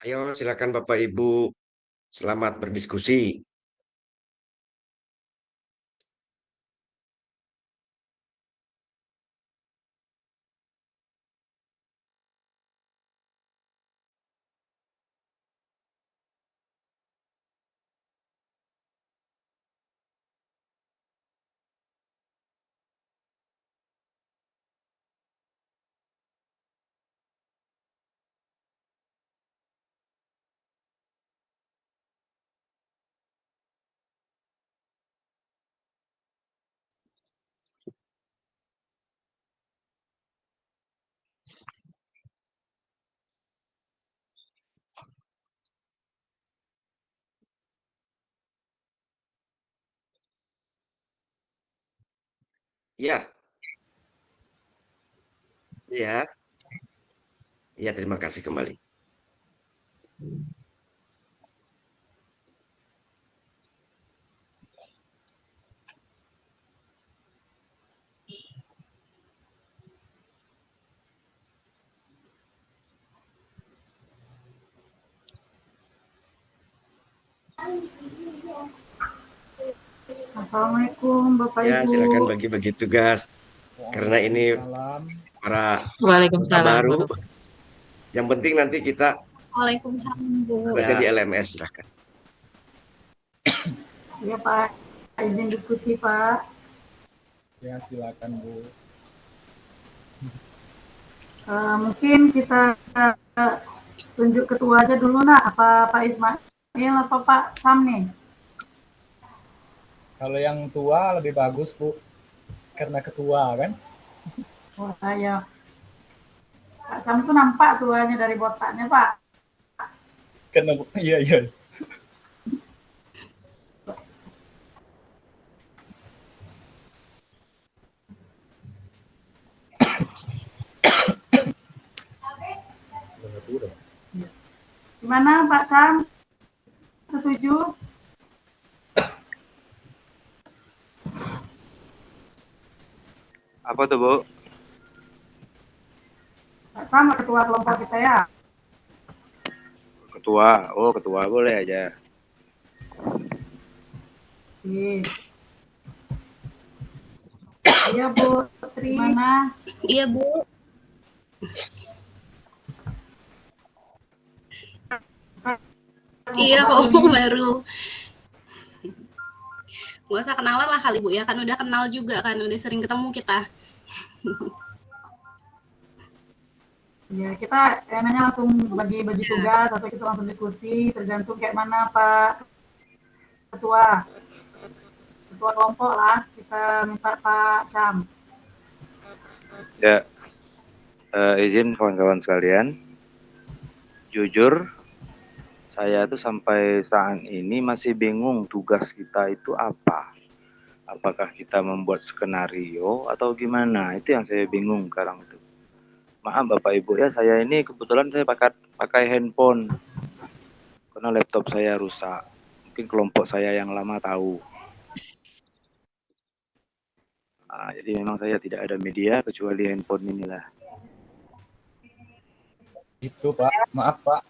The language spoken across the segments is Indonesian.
Ayo silakan Bapak Ibu, selamat berdiskusi. Ya, ya, ya, terima kasih kembali. Assalamualaikum Bapak Ya, Ibu. silakan bagi-bagi tugas karena ini Waalaikumsalam. para anggota Waalaikumsalam. baru. Yang penting nanti kita Waalaikumsalam, Bu. tugasnya di LMS, silakan. Ya Pak, izin diskusi Pak. Ya, silakan Bu. Mungkin kita tunjuk ketua aja dulu nak. Apa Pak Ismail apa Pak Sam nih? Kalau yang tua lebih bagus Bu, karena ketua kan. Wah ya, Pak Sam tuh nampak tuanya dari botaknya Pak. Karena iya iya. Gimana Pak Sam? Setuju? Apa tuh, Bu? Pak Sam ketua kelompok kita ya. Ketua. Oh, ketua boleh aja. Iya Bu, gimana? Iya, Bu. Iya, kok baru. Nggak usah kenalan lah kali, Bu, ya. Kan udah kenal juga kan, udah sering ketemu kita. Ya kita enaknya langsung bagi-bagi tugas atau kita langsung diskusi, tergantung kayak mana Pak Ketua. Ketua kelompok lah, kita minta Pak Syam. Ya, izin kawan-kawan sekalian. Jujur, saya tuh sampai saat ini masih bingung tugas kita itu apa. Apakah kita membuat skenario atau gimana? Itu yang saya bingung sekarang tuh. Maaf Bapak Ibu ya, saya ini kebetulan saya pakai handphone karena laptop saya rusak. Mungkin kelompok saya yang lama tahu. Jadi memang saya tidak ada media kecuali handphone inilah. Itu Pak, maaf Pak.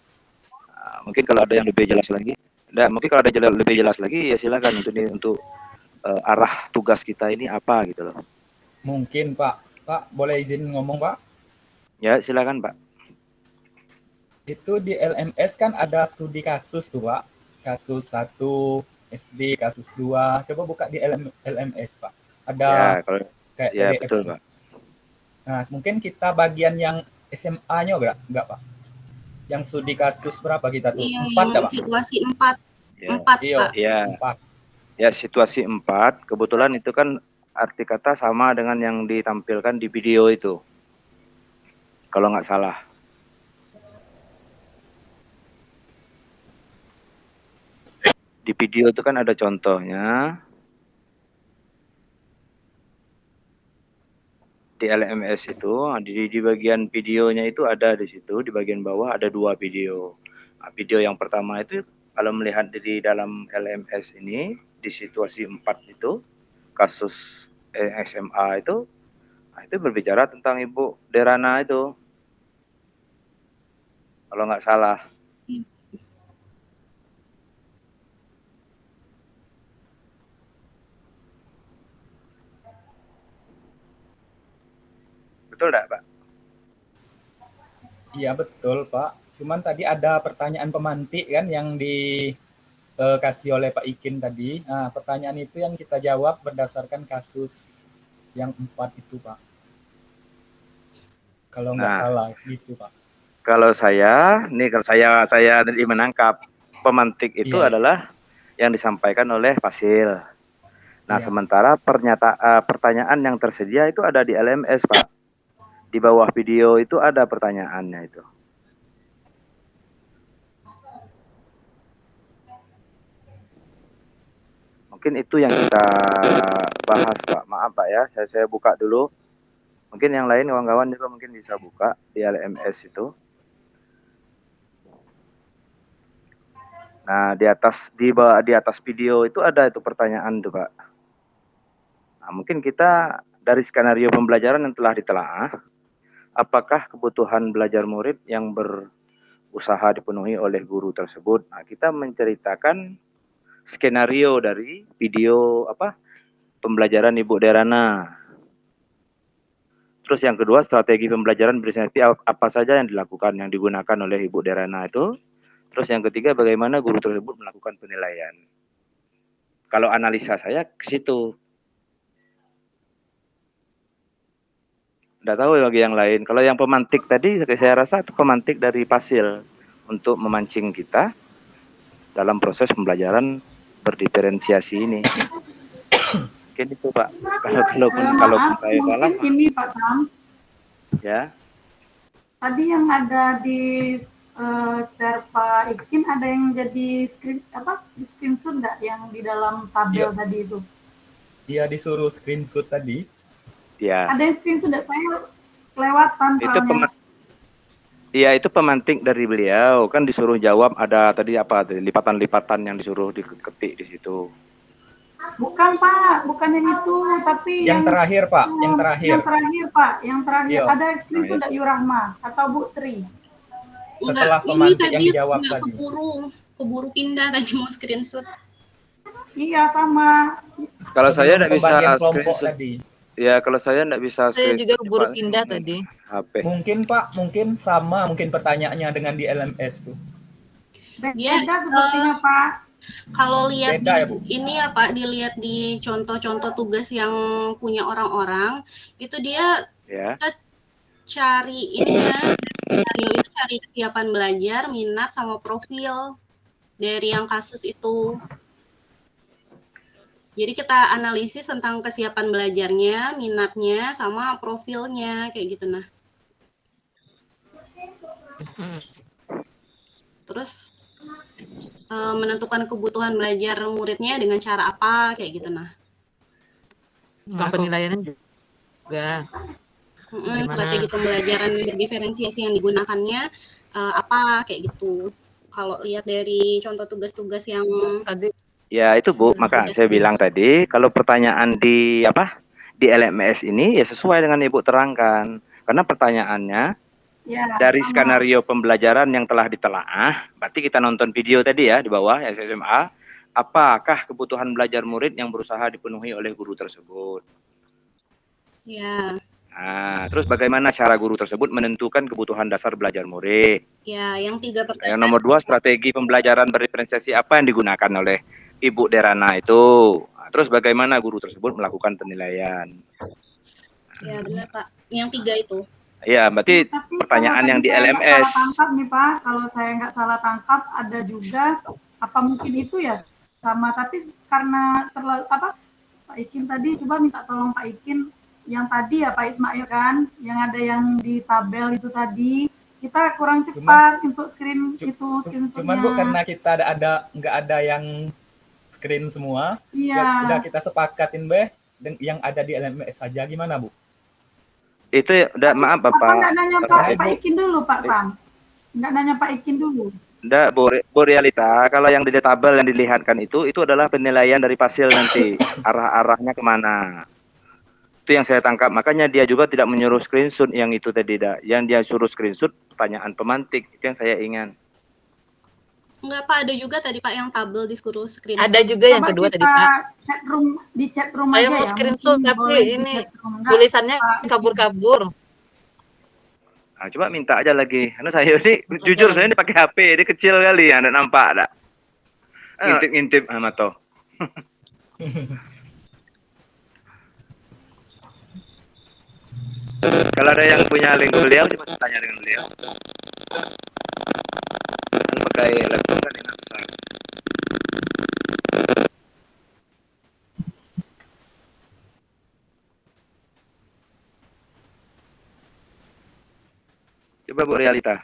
Mungkin kalau ada yang lebih jelas lagi, mungkin kalau ada lebih jelas lagi ya silakan untuk arah tugas kita ini apa gitu loh. Mungkin Pak. Pak, boleh izin ngomong Pak? Ya, silakan Pak. Itu di LMS kan ada studi kasus tuh Pak. Kasus 1 SD, kasus 2. Coba buka di LMS Pak. Ada Ya, kalau kayak ya PDF. betul Pak. Nah, mungkin kita bagian yang SMA-nya enggak Pak? Yang studi kasus berapa kita tuh? Iya, 4 yang Pak? situasi 4. Ya. 4, Iya, Pak. Ya. 4. Ya, situasi 4. Kebetulan itu kan arti kata sama dengan yang ditampilkan di video itu. Kalau nggak salah. Di video itu kan ada contohnya. Di LMS itu, di bagian videonya itu ada di situ, di bagian bawah ada 2 video. Nah, video yang pertama itu kalau melihat di dalam LMS ini, di situasi 4 itu, kasus SMA itu, nah itu berbicara tentang Ibu Derana itu. Kalau nggak salah. Iya betul Pak. Cuman tadi ada pertanyaan pemantik kan yang dikasih oleh Pak Ikin tadi. Nah, pertanyaan itu yang kita jawab berdasarkan kasus yang 4 itu Pak. Kalau nggak Nah, salah gitu Pak. kalau saya tadi menangkap pemantik itu Iya. adalah yang disampaikan oleh Fasil. Nah, Iya. sementara pertanyaan yang tersedia itu ada di LMS, Pak. Di bawah video itu ada pertanyaannya itu. Mungkin itu yang kita bahas, Pak. Maaf, Pak ya. Saya buka dulu. Mungkin yang lain kawan-kawan juga mungkin bisa buka di LMS itu. Nah, di atas video itu ada itu pertanyaan tuh, Pak. Nah, mungkin kita dari skenario pembelajaran yang telah ditelaah, apakah kebutuhan belajar murid yang berusaha dipenuhi oleh guru tersebut? Nah, kita menceritakan skenario dari video pembelajaran Ibu Derana. Terus yang kedua, strategi pembelajaran bersinergi apa saja yang dilakukan, yang digunakan oleh Ibu Derana itu. Terus yang ketiga, bagaimana guru tersebut melakukan penilaian. Kalau analisa saya ke situ. Tidak tahu bagi yang lain. Kalau yang pemantik tadi, saya rasa itu pemantik dari Fasil untuk memancing kita dalam proses pembelajaran berdiferensiasi ini. Mungkin itu Pak. Kalau saya salah, ini Pak Sam. ya. Tadi yang ada di share Pak Ikin ada yang jadi screenshot nggak yang di dalam tabel Iya. tadi itu? Dia disuruh screenshot tadi. Ya. Ada yang screenshot nggak? Saya kelewatan Itu soalnya. Iya, itu pemantik dari beliau, kan disuruh jawab ada tadi lipatan-lipatan yang disuruh diketik di situ. Bukan Pak, bukan yang itu, tapi Yang terakhir Pak, yang terakhir. Yang terakhir Pak, yang terakhir Iya. ada screenshot dari Yurahma atau Bu Tri. Setelah Enggak, ini pemantik yang tadi dijawab nggak tadi. keburu pindah tadi mau screenshot. Iya sama. Kalau saya tidak bisa Pembagian kelompok screenshot. tadi. Ya, kalau saya tidak bisa Saya juga screenshot, keburu Pak, pindah tadi. HP. Mungkin Pak, mungkin sama mungkin pertanyaannya dengan di LMS tuh. Beda Dia, sepertinya Pak. Kalau lihat Beda ya, Bu? ini ya Pak, dilihat di contoh-contoh tugas yang punya orang-orang, itu dia Ya. cari ininya, skenario itu cari kesiapan belajar, minat sama profil dari yang kasus itu. Jadi kita analisis tentang kesiapan belajarnya, minatnya, sama profilnya, kayak gitu nah. Terus menentukan kebutuhan belajar muridnya dengan cara apa, kayak gitu nah. Penilaiannya juga. Strategi pembelajaran berdiferensiasi yang digunakannya apa, kayak gitu. Kalau lihat dari contoh tugas-tugas yang Tadi Ya, itu Bu, maka saya bilang tadi kalau pertanyaan di LMS ini ya sesuai dengan Ibu terangkan. Karena pertanyaannya Ya, dari sama. skenario pembelajaran yang telah ditelaah, berarti kita nonton video tadi ya di bawah ya SMA, apakah kebutuhan belajar murid yang berusaha dipenuhi oleh guru tersebut? ya, Nah, terus bagaimana cara guru tersebut menentukan kebutuhan dasar belajar murid? ya yang 3 Yang pertanyaan. nomor 2, strategi pembelajaran berdiferensiasi apa yang digunakan oleh Ibu Derana itu? Nah, terus bagaimana guru tersebut melakukan penilaian? Ya benar Pak, yang 3 itu. Ya, berarti Tapi pertanyaan kalau yang di saya nggak LMS. salah tangkap nih Pak, kalau saya nggak salah tangkap ada juga apa mungkin itu ya sama, tapi karena terlalu Pak Ikin tadi coba minta tolong Pak Ikin yang tadi ya Pak Ismail kan, yang ada yang di tabel itu tadi kita kurang cepat untuk screenshotnya. Cuman Bu, karena kita nggak ada yang screen semua, Iya. ya udah kita sepakatin yang ada di LMS saja, gimana Bu? Itu udah maaf Apa Bapak. nggak nanya Bapak, Pak Ibu. Ikin dulu Pak Sam? Nggak nanya Pak Ikin dulu? Enggak, Bu Realita, kalau yang di tabel yang dilihatkan itu adalah penilaian dari Fasil nanti. Arah-arahnya kemana. Itu yang saya tangkap. Makanya dia juga tidak menyuruh screenshot yang itu tadi. Yang dia suruh screenshot pertanyaan pemantik. Itu yang saya ingat. Enggak Pak, ada juga tadi Pak yang tabel disuruh screen. ada juga yang Coba kedua kita tadi Pak. di chat room Saya aja mau ya. screenshot Mungkin tapi boleh di ini chat room. Nggak, tulisannya Pak. kabur-kabur. Nah, coba minta aja lagi. Karena saya ini jujur saya ini pakai HP, ini kecil kali, Anda nampak ada. Ngintip-ngintip sama toh. Kalau ada yang punya link beliau, coba tanya dengan beliau. Kan pakai laptop kan enak besar. Coba Bu Realita.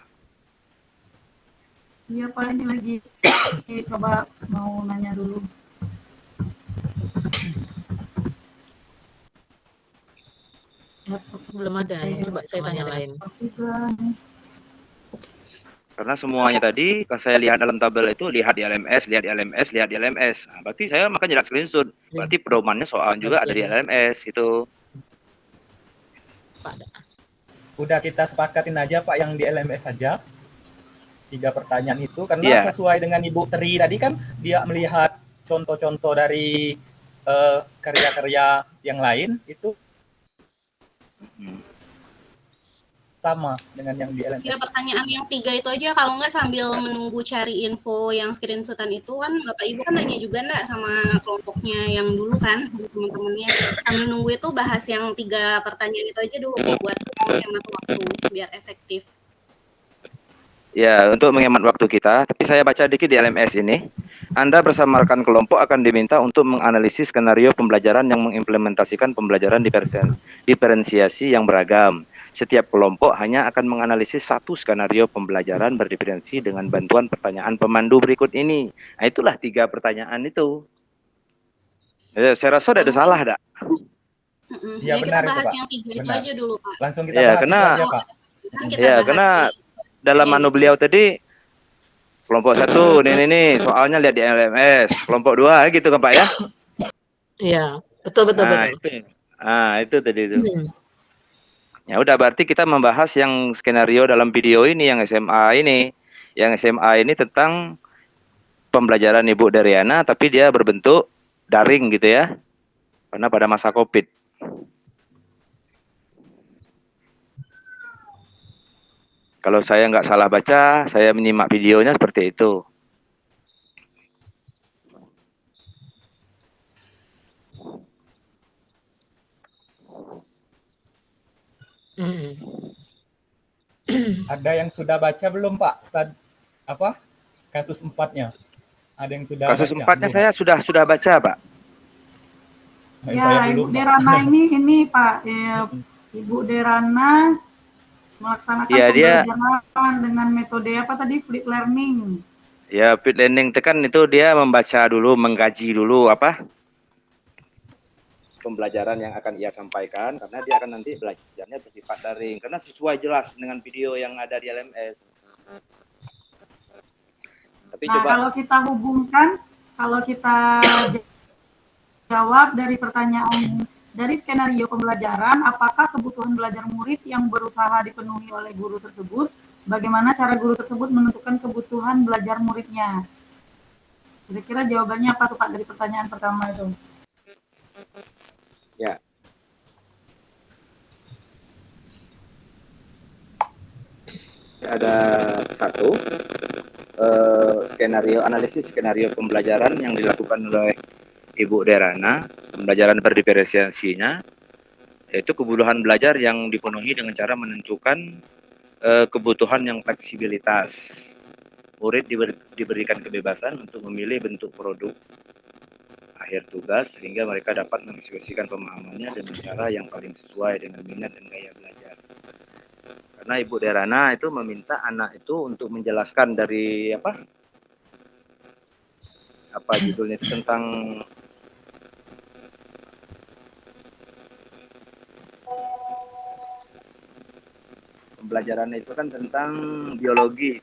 Iya Pak, ini lagi coba mau nanya dulu. Belum ada ya, coba saya tanya lain. Karena semuanya tadi, kalau saya lihat dalam tabel itu, lihat di LMS, lihat di LMS, lihat di LMS. Nah, berarti saya makanya tidak screenshot. Berarti pedomannya soal juga ada di LMS itu. Pak, Udah kita sepakatin aja Pak yang di LMS saja. 3 pertanyaan itu karena Iya. sesuai dengan Ibu Tri tadi kan dia melihat contoh-contoh dari karya-karya yang lain itu sama dengan yang di LMS. Ya, pertanyaan yang 3 itu aja, kalau nggak sambil menunggu cari info yang screenshotan itu kan Bapak Ibu kan nanya juga nggak sama kelompoknya yang dulu kan, teman-temannya. Sambil nunggu itu bahas yang 3 pertanyaan itu aja dulu buat menghemat waktu biar efektif. Ya, untuk menghemat waktu kita, tapi saya baca dikit di LMS ini. Anda bersama rekan kelompok akan diminta untuk menganalisis skenario pembelajaran yang mengimplementasikan pembelajaran diferensiasi yang beragam. Setiap kelompok hanya akan menganalisis 1 skenario pembelajaran berdiferensi dengan bantuan pertanyaan pemandu berikut ini. Nah, itulah 3 pertanyaan itu. Saya rasa tidak ada salah, dak? Ya, Ya, benar kita itu, bahas Pak. yang 3 itu Benar. aja dulu, Pak. Langsung kita Ya, bahas karena- itu aja, Pak. Kan kita Ya, bahas karena di- dalam Iya, manu gitu. beliau tadi, kelompok 1, nih, soalnya lihat di LMS. Kelompok 2, gitu kan Pak ya? Iya, betul. Nah, itu tadi itu. Ya udah, berarti kita membahas yang skenario dalam video ini, yang SMA ini. Yang SMA ini tentang pembelajaran Ibu Daryana, tapi dia berbentuk daring gitu ya. Karena pada masa COVID. Kalau saya nggak salah baca, saya menyimak videonya seperti itu. Ada yang sudah baca belum Pak? Kasus 4-nya? Ada yang sudah Kasus baca? 4-nya Belum? saya sudah baca, Pak. Saya Ya, belum, Ibu Pak. Derana ini Pak, Ibu Derana melaksanakan Iya, dia pembelajaran dengan metode apa tadi, flip learning. ya fit learning tekan itu dia membaca dulu, mengkaji dulu apa pembelajaran yang akan ia sampaikan, karena dia akan nanti belajarnya bersifat daring, karena sesuai jelas dengan video yang ada di LMS. Tapi Nah, coba kalau kita jawab dari pertanyaan dari skenario pembelajaran, apakah kebutuhan belajar murid yang berusaha dipenuhi oleh guru tersebut? Bagaimana cara guru tersebut menentukan kebutuhan belajar muridnya? Kira-kira jawabannya apa tuh Pak dari pertanyaan pertama itu? ya. Ada satu analisis skenario pembelajaran yang dilakukan oleh Ibu Derana, pembelajaran berdiferensiasinya, yaitu kebutuhan belajar yang dipenuhi dengan cara menentukan kebutuhan yang fleksibilitas. Murid diberikan kebebasan untuk memilih bentuk produk akhir tugas sehingga mereka dapat mengekspresikan pemahamannya dengan cara yang paling sesuai dengan minat dan gaya belajar. Karena Ibu Derana itu meminta anak itu untuk menjelaskan dari apa judulnya itu tentang pembelajaran itu kan tentang biologi.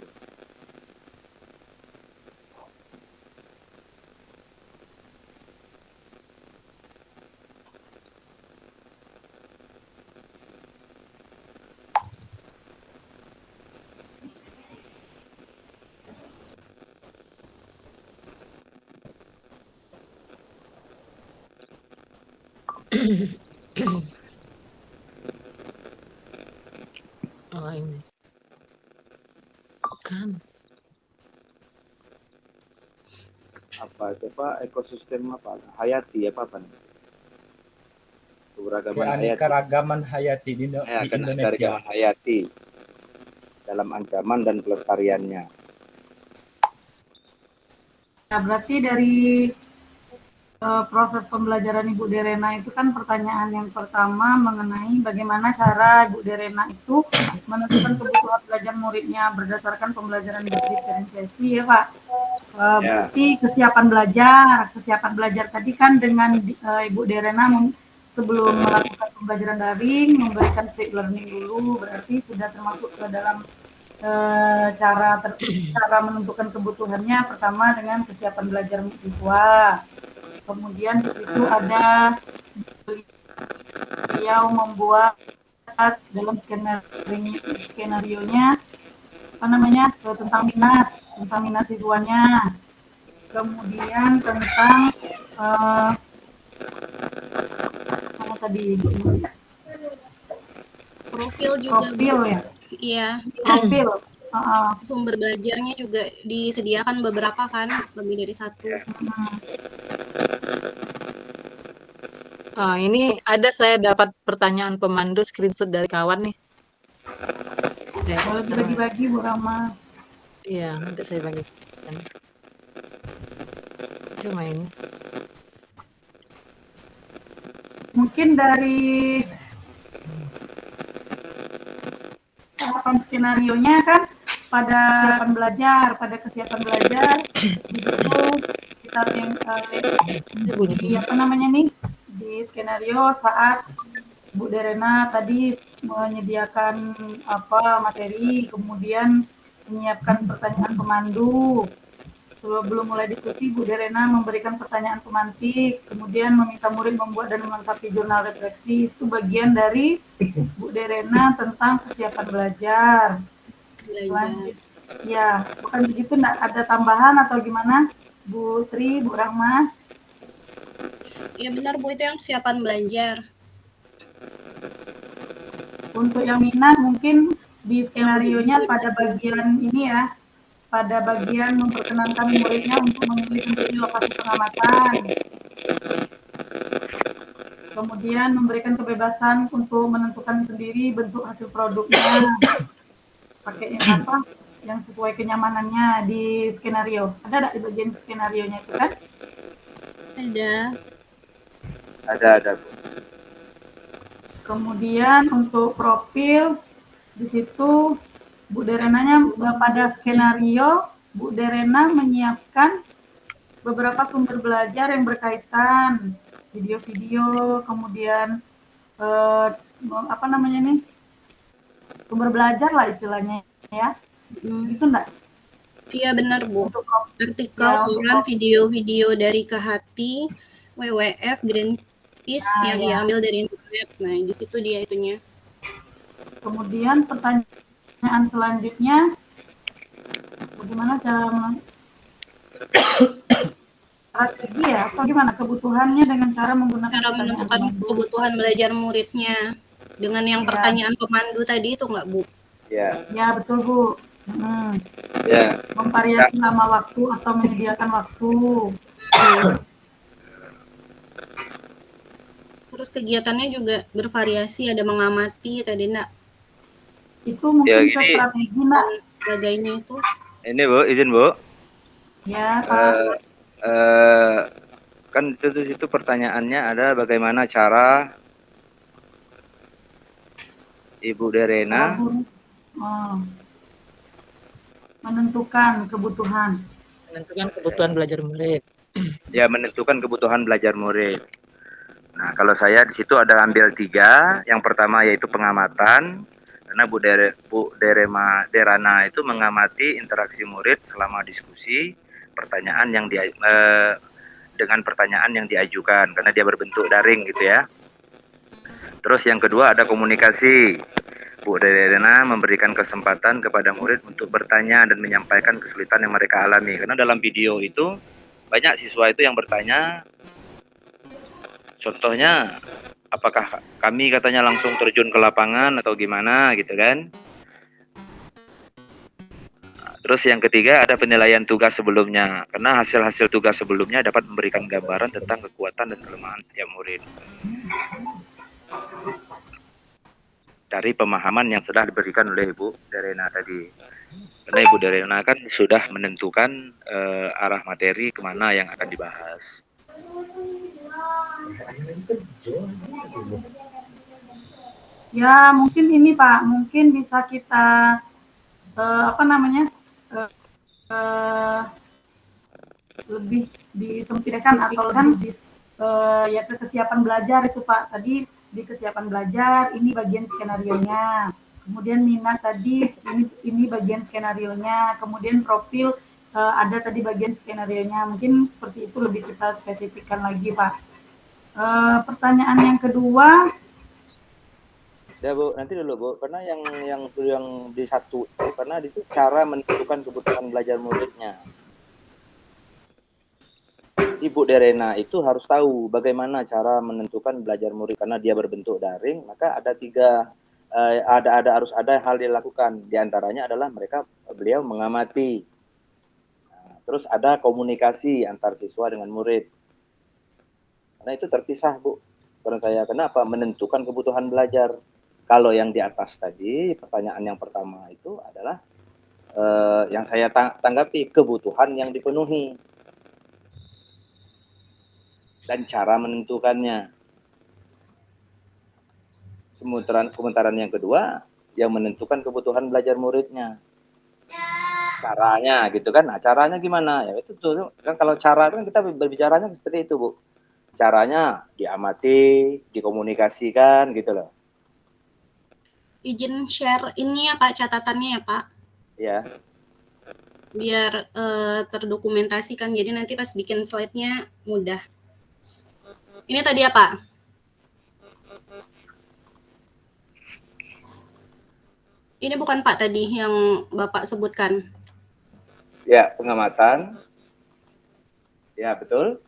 Oh, ini. Bukan. Apa itu Pak? Ekosistem apa? Hayati apa nih? Keberagaman hayati. Keanekaragaman hayati di Indonesia. Keanekaragaman hayati dalam ancaman dan pelestariannya. Nah, berarti dari proses pembelajaran Ibu Derena itu kan pertanyaan yang pertama mengenai bagaimana cara Ibu Derena itu menentukan kebutuhan belajar muridnya berdasarkan pembelajaran diferensiasi ya Pak. Berarti kesiapan belajar tadi kan dengan Ibu Derena sebelum melakukan pembelajaran daring memberikan street learning dulu, berarti sudah termasuk ke dalam cara menentukan kebutuhannya pertama dengan kesiapan belajar siswa. Kemudian di situ ada beliau membuat dalam skenario-nya apa namanya tentang minat siswanya. Kemudian tentang apa tadi? Profil juga. Profil ya. Iya. Profil. Sumber belajarnya juga disediakan beberapa kan, lebih dari satu. Ini ada saya dapat pertanyaan pemandu screenshot dari kawan nih. Boleh dibagi-bagi Bu Rama. Iya, nanti saya bagikan. Cuma ini. Mungkin dari harapan skenario-nya kan pada kesiapan belajar di situ kita di apa namanya nih di skenario saat Bu Derena tadi menyediakan apa materi, kemudian menyiapkan pertanyaan pemandu. Sebelum mulai diskusi, Bu Derena memberikan pertanyaan pemantik, kemudian meminta murid membuat dan melengkapi jurnal refleksi. Itu bagian dari Bu Derena tentang kesiapan belajar. Ya, bukan begitu, enggak ada tambahan atau gimana, Bu Tri, Bu Rahma? Ya benar Bu, itu yang kesiapan belajar. Untuk yang minat mungkin di skenario-nya pada bagian ini ya, pada bagian memperkenankan muridnya untuk memilih sendiri lokasi pengamatan. Kemudian memberikan kebebasan untuk menentukan sendiri bentuk hasil produknya. Pakai yang apa? Yang sesuai kenyamanannya di skenario. Ada di bagian skenario-nya itu kan? Ada. Kemudian untuk profil di situ Bu Derenanya pada skenario Bu Derena menyiapkan beberapa sumber belajar yang berkaitan video-video, kemudian apa namanya nih sumber belajar lah istilahnya ya, gitu enggak? Iya benar Bu. Artikel, koran, video-video dari Kehati, WWF, Greenpeace yang diambil dari internet. Nah di situ dia itunya. Kemudian pertanyaan selanjutnya, bagaimana cara strategi ya atau gimana kebutuhannya dengan cara menggunakan cara menentukan kebutuhan belajar muridnya dengan yang pertanyaan pemandu tadi itu enggak Bu? Ya betul Bu. Memvariasi lama waktu atau menyediakan waktu. Terus kegiatannya juga bervariasi, ada mengamati tadi enggak? Itu mungkin strategi enggak? Sebagainya itu. Ini Bu, izin Bu. Ya Pak. Kan itu pertanyaannya ada bagaimana cara Ibu Derena menentukan kebutuhan belajar murid. Ya, menentukan kebutuhan belajar murid. Nah, kalau saya di situ ada ambil 3. Yang pertama yaitu pengamatan, karena Bu Derana itu mengamati interaksi murid selama diskusi pertanyaan yang dengan pertanyaan yang diajukan karena dia berbentuk daring gitu ya. Terus yang kedua ada komunikasi. Bu Derena memberikan kesempatan kepada murid untuk bertanya dan menyampaikan kesulitan yang mereka alami. Karena dalam video itu banyak siswa itu yang bertanya, contohnya apakah kami katanya langsung terjun ke lapangan atau gimana gitu kan. Terus yang ketiga ada penilaian tugas sebelumnya, karena hasil-hasil tugas sebelumnya dapat memberikan gambaran tentang kekuatan dan kelemahan setiap murid dari pemahaman yang sudah diberikan oleh Ibu Derena tadi. Karena Ibu Derena kan sudah menentukan arah materi kemana yang akan dibahas. Ya, mungkin ini Pak, mungkin bisa kita lebih disempitkan atau kan ya ke kesiapan belajar itu Pak. Tadi di kesiapan belajar ini bagian skenarionya. Kemudian minat tadi ini bagian skenarionya. Kemudian profil ada tadi bagian skenarionya. Mungkin seperti itu lebih kita spesifikkan lagi Pak. Pertanyaan yang kedua. Ya Bu, nanti dulu Bu, karena yang di satu itu karena itu cara menentukan kebutuhan belajar muridnya. Ibu Derena itu harus tahu bagaimana cara menentukan belajar murid, karena dia berbentuk daring, maka ada harus ada hal yang dilakukan. Di antaranya adalah beliau mengamati. Nah, terus ada komunikasi antar siswa dengan murid. Karena itu terpisah Bu. Karena saya kenapa menentukan kebutuhan belajar. Kalau yang di atas tadi, pertanyaan yang pertama itu adalah yang saya tanggapi kebutuhan yang dipenuhi dan cara menentukannya. Sementara yang kedua, yang menentukan kebutuhan belajar muridnya. Caranya gitu kan, nah caranya gimana? Ya itu tuh kan, kalau cara kan kita berbicaranya seperti itu Bu. Caranya diamati, dikomunikasikan gitu loh. Izin share ini ya Pak, catatannya ya Pak. Ya. Biar terdokumentasikan, jadi nanti pas bikin slide-nya mudah. Ini tadi ya Pak. Ini bukan Pak tadi yang Bapak sebutkan. Ya, pengamatan. Ya, betul.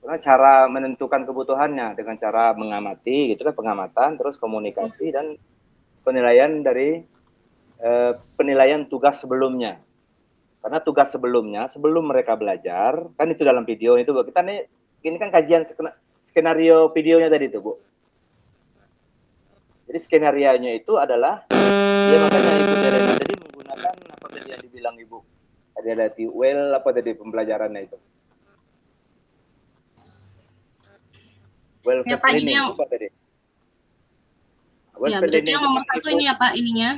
Karena cara menentukan kebutuhannya dengan cara mengamati, gitu kan, pengamatan, terus komunikasi dan penilaian dari penilaian tugas sebelumnya. Karena tugas sebelumnya, sebelum mereka belajar, kan itu dalam video itu Bu. Kita nih, ini kan kajian skenario videonya tadi itu Bu. Jadi skenario-nya itu adalah, ya makanya Ibu Derena tadi menggunakan apa tadi yang dibilang Ibu? Ada well apa tadi pembelajarannya itu? Ya Pak, jadi yang ya, berarti yang nomor satu ini ya Pak ininya.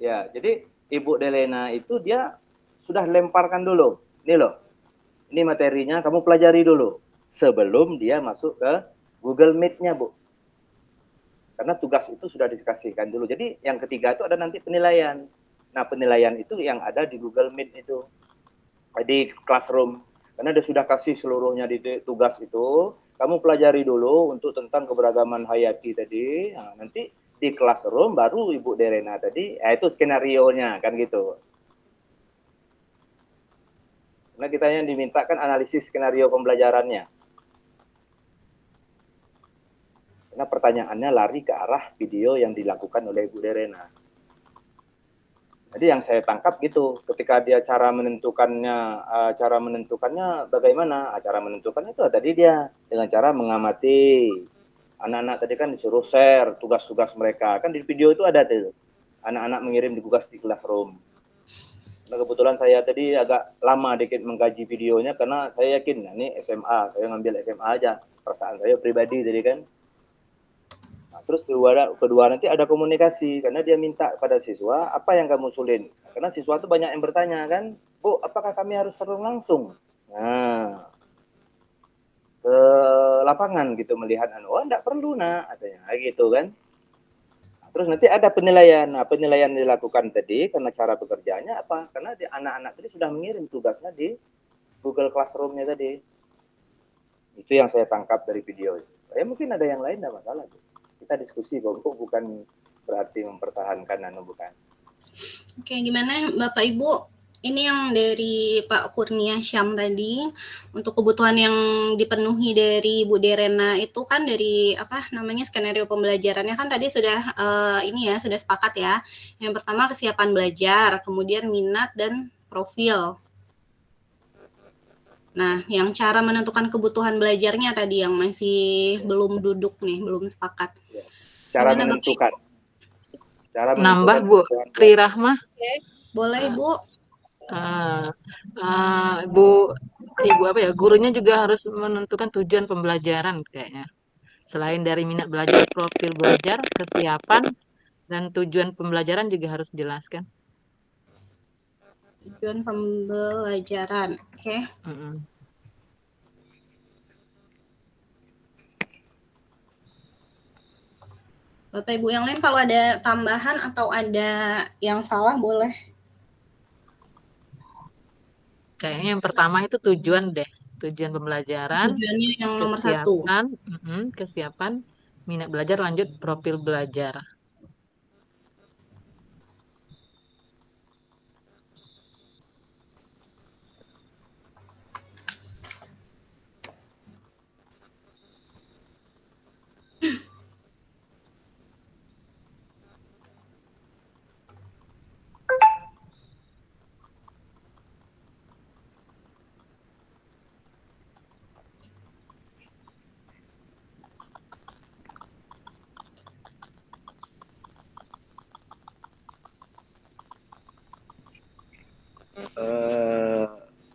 Ya, jadi Ibu Derena itu dia sudah lemparkan dulu. Ini loh, ini materinya kamu pelajari dulu sebelum dia masuk ke Google Meet-nya Bu. Karena tugas itu sudah dikasihkan dulu. Jadi yang ketiga itu ada nanti penilaian. Nah penilaian itu yang ada di Google Meet itu, di Classroom. Karena dia sudah kasih seluruhnya di tugas itu. Kamu pelajari dulu untuk tentang keberagaman hayati tadi. Nah, nanti di Classroom baru Ibu Derena tadi, itu skenario-nya kan gitu. Karena kita yang dimintakan analisis skenario pembelajarannya. Karena pertanyaannya lari ke arah video yang dilakukan oleh Ibu Derena. Jadi yang saya tangkap gitu, ketika dia cara menentukannya bagaimana? Cara menentukannya itu tadi dia dengan cara mengamati. Anak-anak tadi kan disuruh share tugas-tugas mereka. Kan di video itu ada tuh. Anak-anak mengirim tugas di Classroom. Nah, kebetulan saya tadi agak lama dikit mengkaji videonya karena saya yakin, nah, ini SMA, saya ngambil SMA aja. Perasaan saya pribadi tadi kan. Nah, terus kedua nanti ada komunikasi karena dia minta pada siswa apa yang kamu usulin. Karena siswa itu banyak yang bertanya kan, Bu, apakah kami harus turun langsung? Nah, ke lapangan gitu melihat, oh enggak perlu nak, katanya gitu kan. Nah, terus nanti ada penilaian. Nah, penilaian dilakukan tadi karena cara bekerjanya apa? Karena anak-anak tadi sudah mengirim tugasnya di Google Classroom-nya tadi. Itu yang saya tangkap dari video itu. Ya mungkin ada yang lain, enggak masalah. Kita diskusi kok, bukan berarti mempertahankan bukan. Oke, gimana Bapak Ibu? Ini yang dari Pak Kurnia Syam tadi, untuk kebutuhan yang dipenuhi dari Bu Derena itu kan dari apa namanya skenario pembelajarannya kan tadi sudah ini ya sudah sepakat ya. Yang pertama kesiapan belajar, kemudian minat dan profil. Nah, yang cara menentukan kebutuhan belajarnya tadi yang masih belum duduk nih, belum sepakat. Cara Gimana, Bapak? menentukan. Cara Nambah menentukan Bu, kebutuhan Tri Rahma. Boleh, Bu. Ibu apa ya? Gurunya juga harus menentukan tujuan pembelajaran kayaknya. Selain dari minat belajar, profil belajar, kesiapan, dan tujuan pembelajaran juga harus dijelaskan. Tujuan pembelajaran. Oke. Mm-mm. Bapak Ibu yang lain kalau ada tambahan atau ada yang salah boleh. Kayaknya yang pertama itu tujuan deh. Tujuan pembelajaran, Tujuannya yang nomor 1. kesiapan, minat belajar, lanjut profil belajar.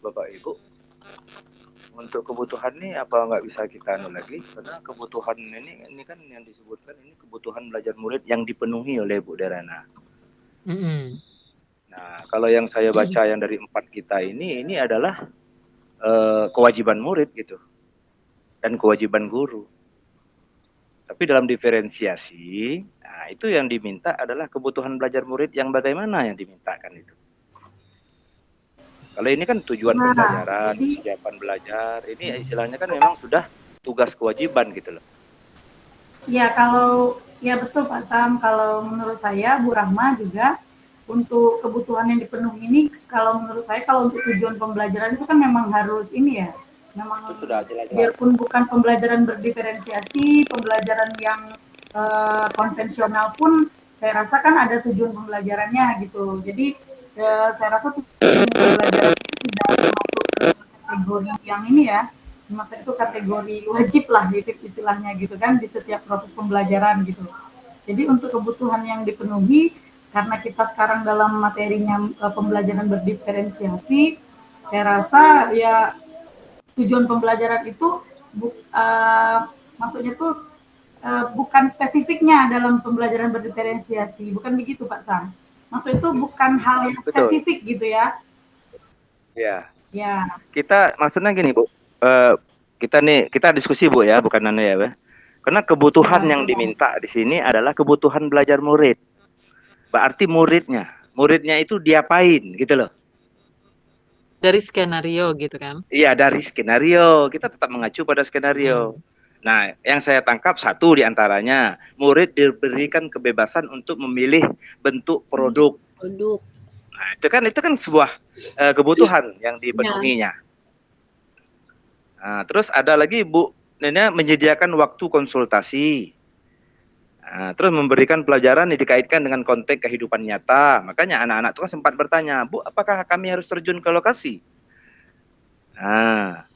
Bapak Ibu, untuk kebutuhan ini apa nggak bisa kita anu lagi? Karena kebutuhan ini kan yang disebutkan ini kebutuhan belajar murid yang dipenuhi oleh Bu Derana. Mm-mm. Nah, kalau yang saya baca yang dari 4 kita ini adalah kewajiban murid gitu dan kewajiban guru. Tapi dalam diferensiasi, nah itu yang diminta adalah kebutuhan belajar murid yang bagaimana yang dimintakan itu. Kalau ini kan tujuan pembelajaran, kesiapan belajar, ini istilahnya kan memang sudah tugas kewajiban gitu loh. Ya kalau ya betul Pak Sam, kalau menurut saya Bu Rahma juga untuk kebutuhan yang dipenuhi ini, kalau menurut saya kalau untuk tujuan pembelajaran itu kan memang harus ini ya, memang Itu sudah jelas. biarpun bukan pembelajaran berdiferensiasi, pembelajaran yang konvensional pun saya rasa kan ada tujuan pembelajarannya gitu. Jadi saya rasa tujuan pembelajaran itu tidak termasuk kategori yang ini ya, masa itu kategori wajib lah gitu istilahnya gitu kan di setiap proses pembelajaran gitu. Jadi untuk kebutuhan yang dipenuhi karena kita sekarang dalam materinya pembelajaran berdiferensiasi, saya rasa ya tujuan pembelajaran itu maksudnya tuh bukan spesifiknya dalam pembelajaran berdiferensiasi, bukan begitu Pak Sam? Maksud itu bukan hal yang spesifik gitu ya? Ya. Ya. Kita maksudnya gini Bu, kita diskusi Bu ya, bukan anu ya, karena kebutuhan yang diminta di sini adalah kebutuhan belajar murid. Berarti muridnya itu diapain gitu loh. Dari skenario gitu kan? Iya, dari skenario. Kita tetap mengacu pada skenario. Nah, yang saya tangkap satu diantaranya, murid diberikan kebebasan untuk memilih bentuk produk. Nah, itu kan sebuah kebutuhan yang dipenuhinya. Nah, terus ada lagi Bu Nena menyediakan waktu konsultasi. Nah, terus memberikan pelajaran yang dikaitkan dengan konteks kehidupan nyata. Makanya anak-anak itu kan sempat bertanya, Bu, apakah kami harus terjun ke lokasi? Nah,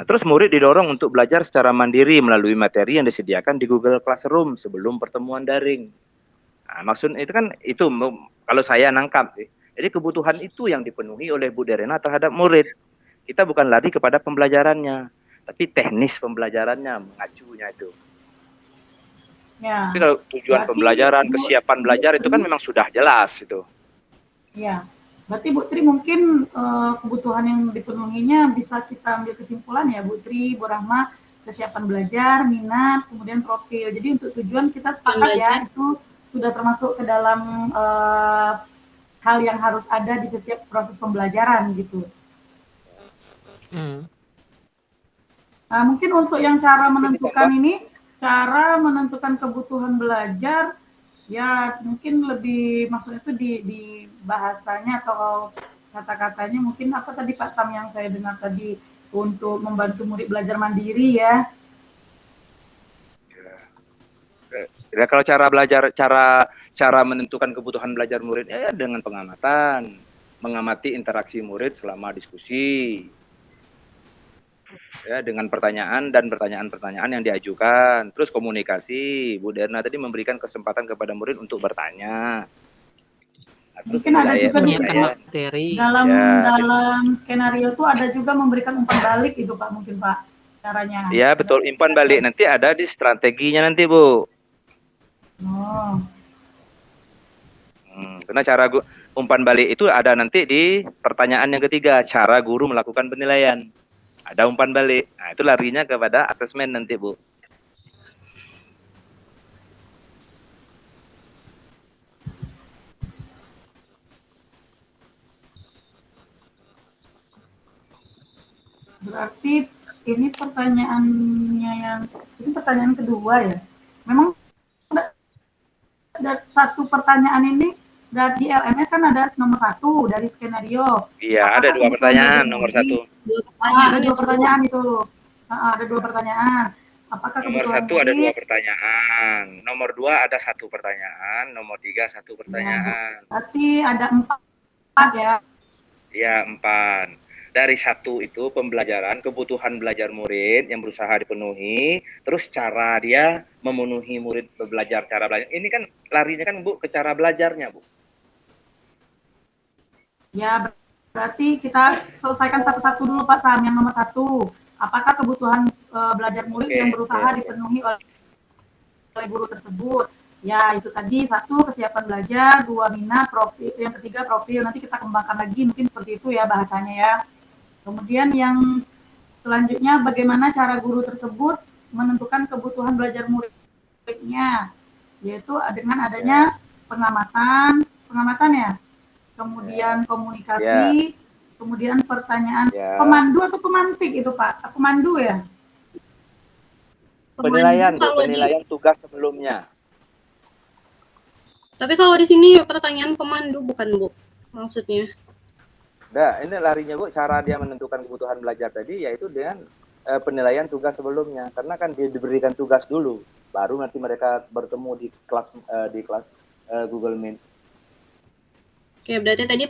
terus murid didorong untuk belajar secara mandiri melalui materi yang disediakan di Google Classroom sebelum pertemuan daring. Nah, maksud itu kan itu kalau saya nangkap. Jadi kebutuhan itu yang dipenuhi oleh Bu Derena terhadap murid. Kita bukan lari kepada pembelajarannya, tapi teknis pembelajarannya, mengacunya itu. Ya. Tapi kalau tujuan pembelajaran, kesiapan belajar itu kan memang sudah jelas itu. Ya. Berarti Bu Tri mungkin kebutuhan yang dipenuhinya bisa kita ambil kesimpulan ya Bu Tri, Bu Rahma, kesiapan belajar, minat, kemudian profil. Jadi untuk tujuan kita sepakat ya itu sudah termasuk ke dalam hal yang harus ada di setiap proses pembelajaran gitu. Nah, mungkin untuk yang cara menentukan ini, cara menentukan kebutuhan belajar, ya mungkin lebih maksudnya itu di bahasanya atau kata-katanya mungkin apa tadi Pak Tam yang saya dengar tadi, untuk membantu murid belajar mandiri ya. Ya, kalau cara belajar, cara menentukan kebutuhan belajar murid ya dengan pengamatan, mengamati interaksi murid selama diskusi, ya dengan pertanyaan dan pertanyaan-pertanyaan yang diajukan, terus komunikasi. Bu Derna tadi memberikan kesempatan kepada murid untuk bertanya. Nah, terus Mungkin ada juga menyiapkan ya, materi. dalam skenario itu ada juga memberikan umpan balik itu Pak, mungkin Pak caranya. Ya betul, umpan balik nanti ada di strateginya nanti Bu. Oh. Karena cara umpan balik itu ada nanti di pertanyaan yang ketiga, cara guru melakukan penilaian. Ada umpan balik. Nah, itu larinya kepada asesmen nanti, Bu. Berarti ini pertanyaan kedua ya. Memang ada satu pertanyaan ini di LMS kan ada nomor 1 dari skenario. Iya, ada 2 pertanyaan nomor 1. Ada 2 pertanyaan itu. Ada 2 pertanyaan. Apakah nomor 1 ada 2 pertanyaan, nomor 2 ada 1 pertanyaan, nomor 3 1 pertanyaan. Ya, berarti ada 4 ya? Iya, 4. Dari 1 itu pembelajaran, kebutuhan belajar murid yang berusaha dipenuhi, terus cara dia memenuhi murid belajar, cara belajar. Ini kan larinya kan Bu ke cara belajarnya, Bu. Ya, berarti kita selesaikan satu-satu dulu Pak Sam, yang nomor 1. Apakah kebutuhan belajar murid yang berusaha dipenuhi oleh guru tersebut? Ya, itu tadi 1 kesiapan belajar, 2 minat, profil, yang ketiga profil. Nanti kita kembangkan lagi, mungkin seperti itu ya bahasanya ya. Kemudian yang selanjutnya bagaimana cara guru tersebut menentukan kebutuhan belajar muridnya, yaitu dengan adanya pengamatan ya, kemudian komunikasi, kemudian pertanyaan, pemandu atau pemantik itu Pak? Pemandu ya? Penilaian tugas sebelumnya. Tapi kalau di sini pertanyaan pemandu bukan Bu, maksudnya. Nah, ini larinya Bu, cara dia menentukan kebutuhan belajar tadi yaitu dengan penilaian tugas sebelumnya. Karena kan dia diberikan tugas dulu, baru nanti mereka bertemu di kelas Google Meet. Oke, berarti tadi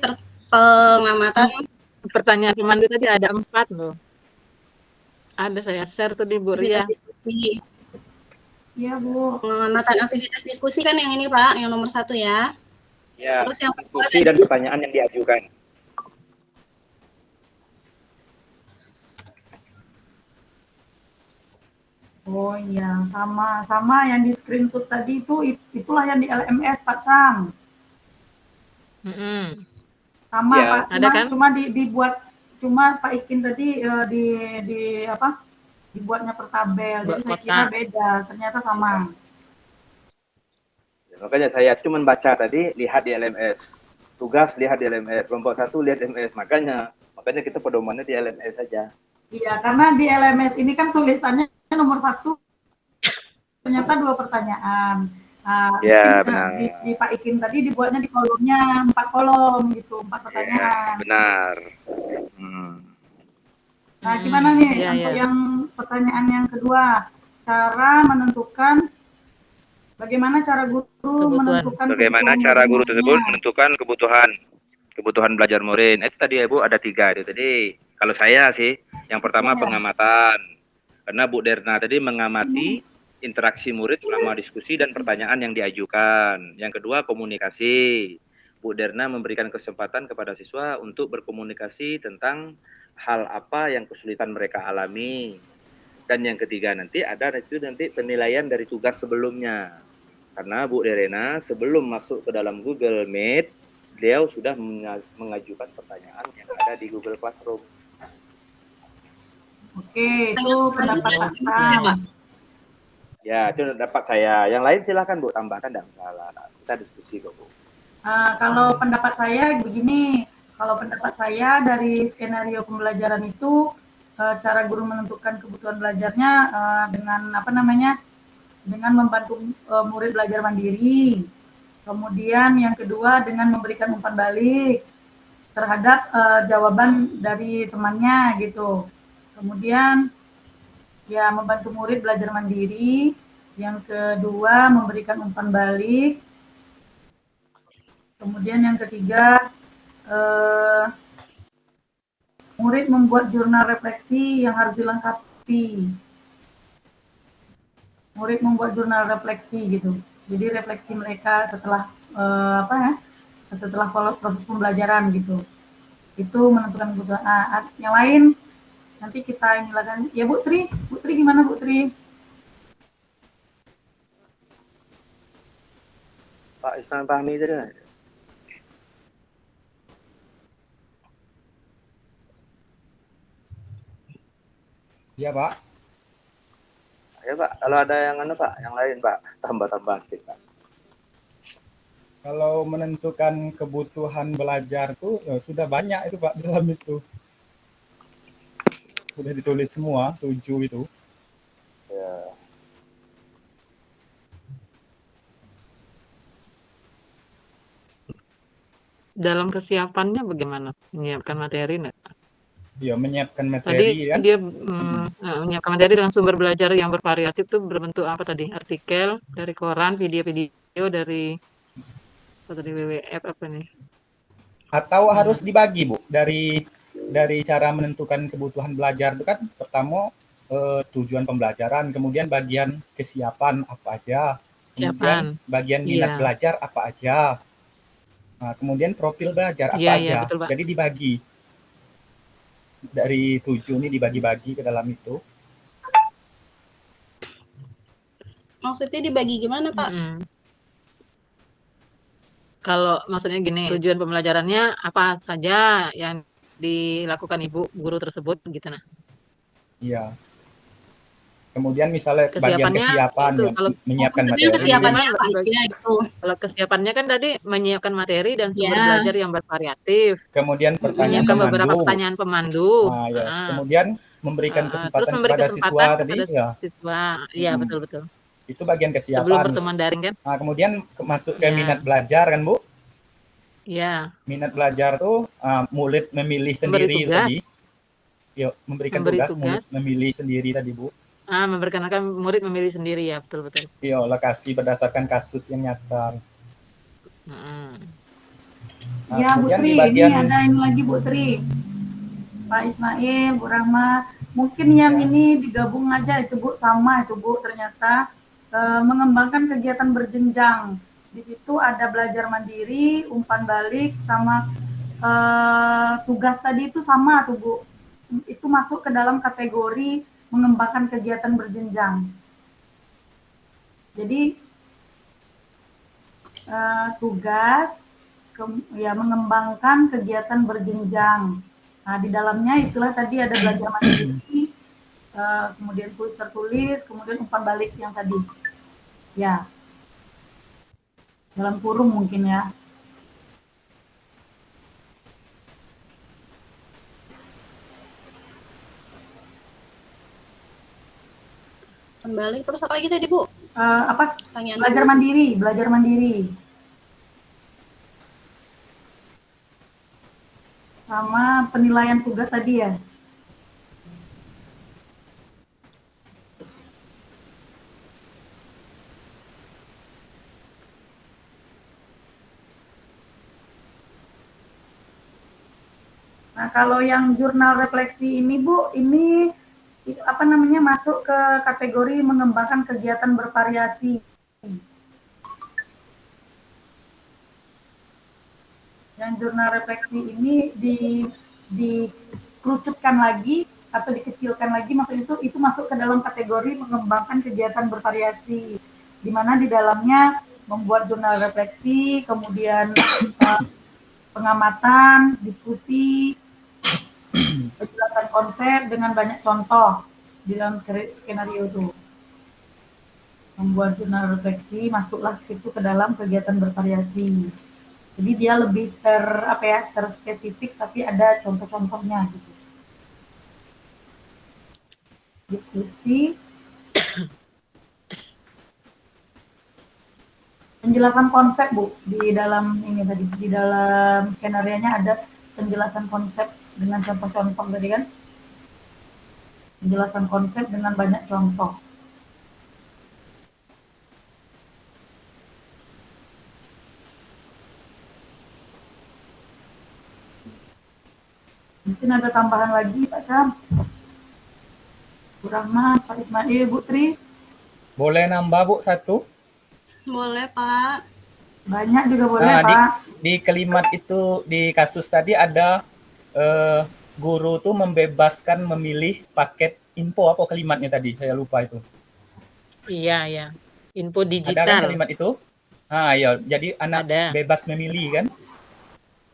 pengamatan. Pertanyaan pemandu tadi ada 4 loh. Ada saya share tuh di Bu Ria. Iya Bu. Pengamatan aktivitas diskusi kan yang ini Pak, yang nomor 1 ya. Ya, terus yang diskusi dan pertanyaan yang diajukan. Oh iya, sama yang di screenshot tadi itulah yang di LMS Pak Sam. Sama ya, Pak, ada kan? Cuma dibuat, cuma Pak Ikin tadi dibuatnya per tabel, jadi saya kira beda, ternyata sama. Ya, makanya saya cuma baca tadi, lihat di LMS, tugas lihat di LMS, kelompok 1 lihat LMS, makanya kita pedomannya di LMS saja. Iya, karena di LMS ini kan tulisannya nomor 1 ternyata 2 pertanyaan. Ya, benar. Di Pak Ikin tadi dibuatnya di kolomnya 4 kolom gitu, 4 pertanyaan. Ya, benar. Nah, gimana nih untuk yang pertanyaan yang kedua? Cara menentukan bagaimana cara guru menentukan tersebut menentukan kebutuhan belajar murid. Itu tadi ya Bu, ada 3 itu tadi. Kalau saya sih, yang pertama pengamatan. Karena Bu Derna tadi mengamati interaksi murid selama diskusi dan pertanyaan yang diajukan. Yang kedua komunikasi. Bu Derna memberikan kesempatan kepada siswa untuk berkomunikasi tentang hal apa yang kesulitan mereka alami. Dan yang ketiga nanti penilaian dari tugas sebelumnya. Karena Bu Derna sebelum masuk ke dalam Google Meet, beliau sudah mengajukan pertanyaan yang ada di Google Classroom. Oke, itu pendapat Pak Sam. Ya, itu pendapat saya. Yang lain silahkan Bu, tambahkan, tidak masalah. Kita diskusi kok Bu. Kalau pendapat saya begini, kalau pendapat saya dari skenario pembelajaran itu, cara guru menentukan kebutuhan belajarnya dengan dengan membantu murid belajar mandiri. Kemudian yang kedua dengan memberikan umpan balik. terhadap jawaban dari temannya gitu. Kemudian ya membantu murid belajar mandiri. Yang kedua memberikan umpan balik. Kemudian yang ketiga murid membuat jurnal refleksi yang harus dilengkapi. Murid membuat jurnal refleksi gitu. Jadi refleksi mereka setelah setelah proses pembelajaran gitu. Itu menentukan kebutuhan. Nah, yang lain nanti kita inilah ya Bu Tri. Bu Tri gimana Bu Tri? Pak Ismail Fahmi tadi. Iya Pak. Ya Pak, kalau ada yang Pak, yang lain Pak, tambah-tambah Pak. Kalau menentukan kebutuhan belajar tuh sudah banyak itu Pak dalam itu. Sudah ditulis semua, 7 itu. Ya. Dalam kesiapannya bagaimana? Menyiapkan materi enggak? Ya, menyiapkan Tadi materi kan. dia menyiapkan materi dengan sumber belajar yang bervariatif itu berbentuk apa tadi? Artikel dari koran, video-video dari WWF apa nih? Atau harus dibagi Bu dari cara menentukan kebutuhan belajar itu kan pertama tujuan pembelajaran, kemudian bagian kesiapan apa aja, kemudian bagian minat belajar apa aja, nah, kemudian profil belajar apa aja. Betul, Pak. Jadi dibagi dari 7 ini dibagi-bagi ke dalam itu. Maksudnya dibagi gimana Pak? Kalau maksudnya gini, tujuan pembelajarannya apa saja yang dilakukan ibu guru tersebut gitu nah. Iya. Kemudian misalnya bagian kesiapan itu, ya, menyiapkan materi. Kesiapannya apa aja gitu. Kalau kesiapannya kan tadi menyiapkan materi dan sumber belajar yang bervariatif. Kemudian menyiapkan beberapa pertanyaan pemandu. Nah, ya. Kemudian memberikan kesempatan kepada siswa tadi ya. Siswa, iya betul-betul. Itu bagian kesiapan. Sebelum pertemuan daring kan. Nah, kemudian masuk ke minat belajar kan Bu? Iya. Minat belajar tuh murid memilih sendiri tadi. Yuk, memberikan tugas, murid memilih sendiri tadi Bu. Memberikan murid memilih sendiri ya, betul-betul. Iya, lokasi berdasarkan kasus yang nyata. Nah, ya Bu Tri, ini ada ini lagi Bu Tri. Pak Ismail, Bu Rahma, mungkin yang ini digabung aja itu Bu, sama itu Bu, ternyata mengembangkan kegiatan berjenjang. Di situ ada belajar mandiri, umpan balik, sama tugas tadi itu sama tuh Bu. Itu masuk ke dalam kategori mengembangkan kegiatan berjenjang. Jadi tugas mengembangkan kegiatan berjenjang. Nah, di dalamnya itulah tadi ada belajar mandiri, kemudian kuis tertulis, kemudian umpan balik yang tadi. Ya. Dalam kurung mungkin ya. Kembali terus apa lagi tadi Bu? Apa? Pertanyaan belajar mandiri. Sama penilaian tugas tadi ya. Nah, kalau yang jurnal refleksi ini Bu, ini apa namanya masuk ke kategori mengembangkan kegiatan bervariasi. Yang jurnal refleksi ini dikerucutkan lagi atau dikecilkan lagi, maksudnya itu masuk ke dalam kategori mengembangkan kegiatan bervariasi, di mana di dalamnya membuat jurnal refleksi, kemudian pengamatan, diskusi, penjelasan konsep dengan banyak contoh di dalam skenario itu. Membuat jurnal refleksi masuklah situ ke dalam kegiatan bervariasi. Jadi dia lebih terspesifik tapi ada contoh-contohnya gitu. Diskusi. Penjelasan konsep Bu di dalam ini tadi, di dalam skenario-nya ada penjelasan konsep dengan contoh-contoh tadi kan. Penjelasan konsep dengan banyak contoh. Mungkin ada tambahan lagi Pak Sam? Bu Rahmat, Pak Ismail, Bu Tri? Boleh nambah Bu satu? Boleh, Pak. Banyak juga boleh Nah, Pak. di kalimat itu, di kasus tadi ada guru tuh membebaskan memilih paket info, apa kalimatnya tadi? Saya lupa itu. Iya, ya. Info Ada kan digital kalimat itu? Ah, ya. Jadi anak ada bebas memilih kan?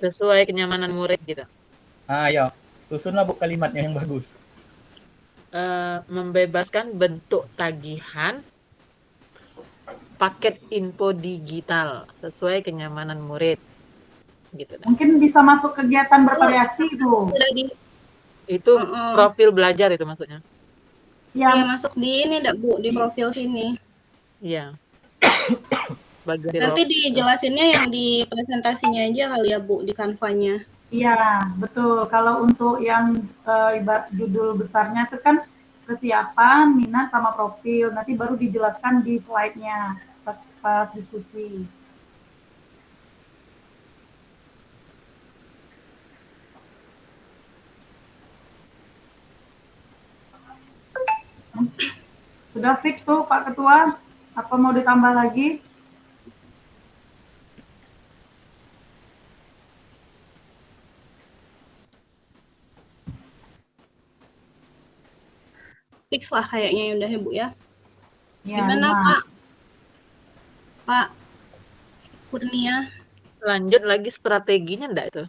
sesuai kenyamanan murid gitu. Ah, ya. Susunlah Bu kalimatnya yang bagus. Membebaskan bentuk tagihan paket info digital sesuai kenyamanan murid gitu. Mungkin bisa masuk kegiatan bervariasi itu. Sudah di Itu profil belajar itu maksudnya. ya masuk di ini enggak Bu, di profil sini. Iya. Bagian Nanti dijelasinnya yang di presentasinya aja kali ya Bu, di Canva-nya. Iya, betul. Kalau untuk yang ibarat judul besarnya itu kan kesiapan, minat, sama profil. Nanti baru dijelaskan di slide-nya pas diskusi. Sudah fix tuh Pak Ketua? Apa mau ditambah lagi? Fix lah kayaknya ya udah ya Bu ya. Ya, Gimana Mas. Pak? Pak Kurnia? Lanjut lagi strateginya enggak itu?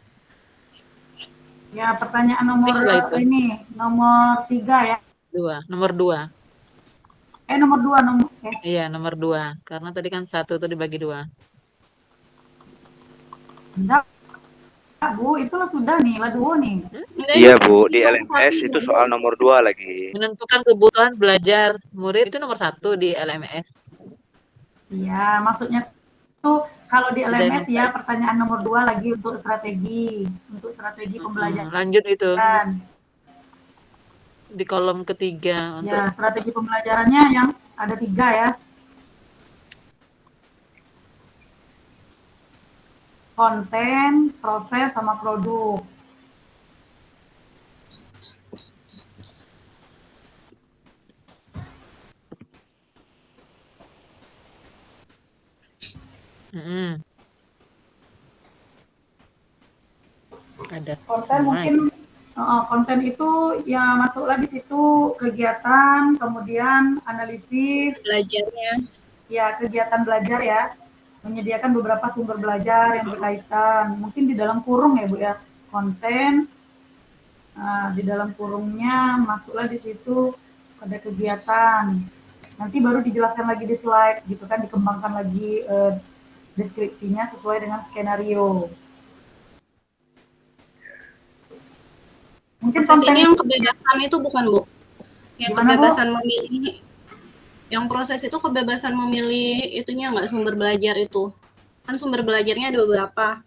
Ya, pertanyaan nomor Fix lah itu. ini, nomor 3 ya. Nomor 2. Nomor 2. Iya, nomor 2. Karena tadi kan 1 itu dibagi 2. Enggak, Bu, itu sudah nih, lah 2 nih. Iya Bu, di LMS itu soal nomor 2 lagi. Menentukan kebutuhan belajar murid itu nomor 1 di LMS. Iya, maksudnya tuh kalau di LMS ya pertanyaan nomor 2 lagi untuk strategi pembelajaran. Lanjut itu. Di kolom ketiga untuk Ya, strategi pembelajarannya yang ada 3 ya. Konten, proses, sama produk. Ada konten mungkin konten itu ya masuklah di situ kegiatan, kemudian analisis belajarnya. Ya, kegiatan belajar ya. Menyediakan beberapa sumber belajar yang berkaitan. Mungkin di dalam kurung ya Bu ya, konten. Di dalam kurungnya masuklah di situ ada kegiatan. Nanti baru dijelaskan lagi di slide gitu kan, dikembangkan lagi deskripsinya sesuai dengan skenario. Mungkin proses ini yang kebebasan itu bukan Bu? Yang Gimana, kebebasan Bu? memilih. Yang proses itu kebebasan memilih itunya nggak, sumber belajar itu? Kan sumber belajarnya ada beberapa.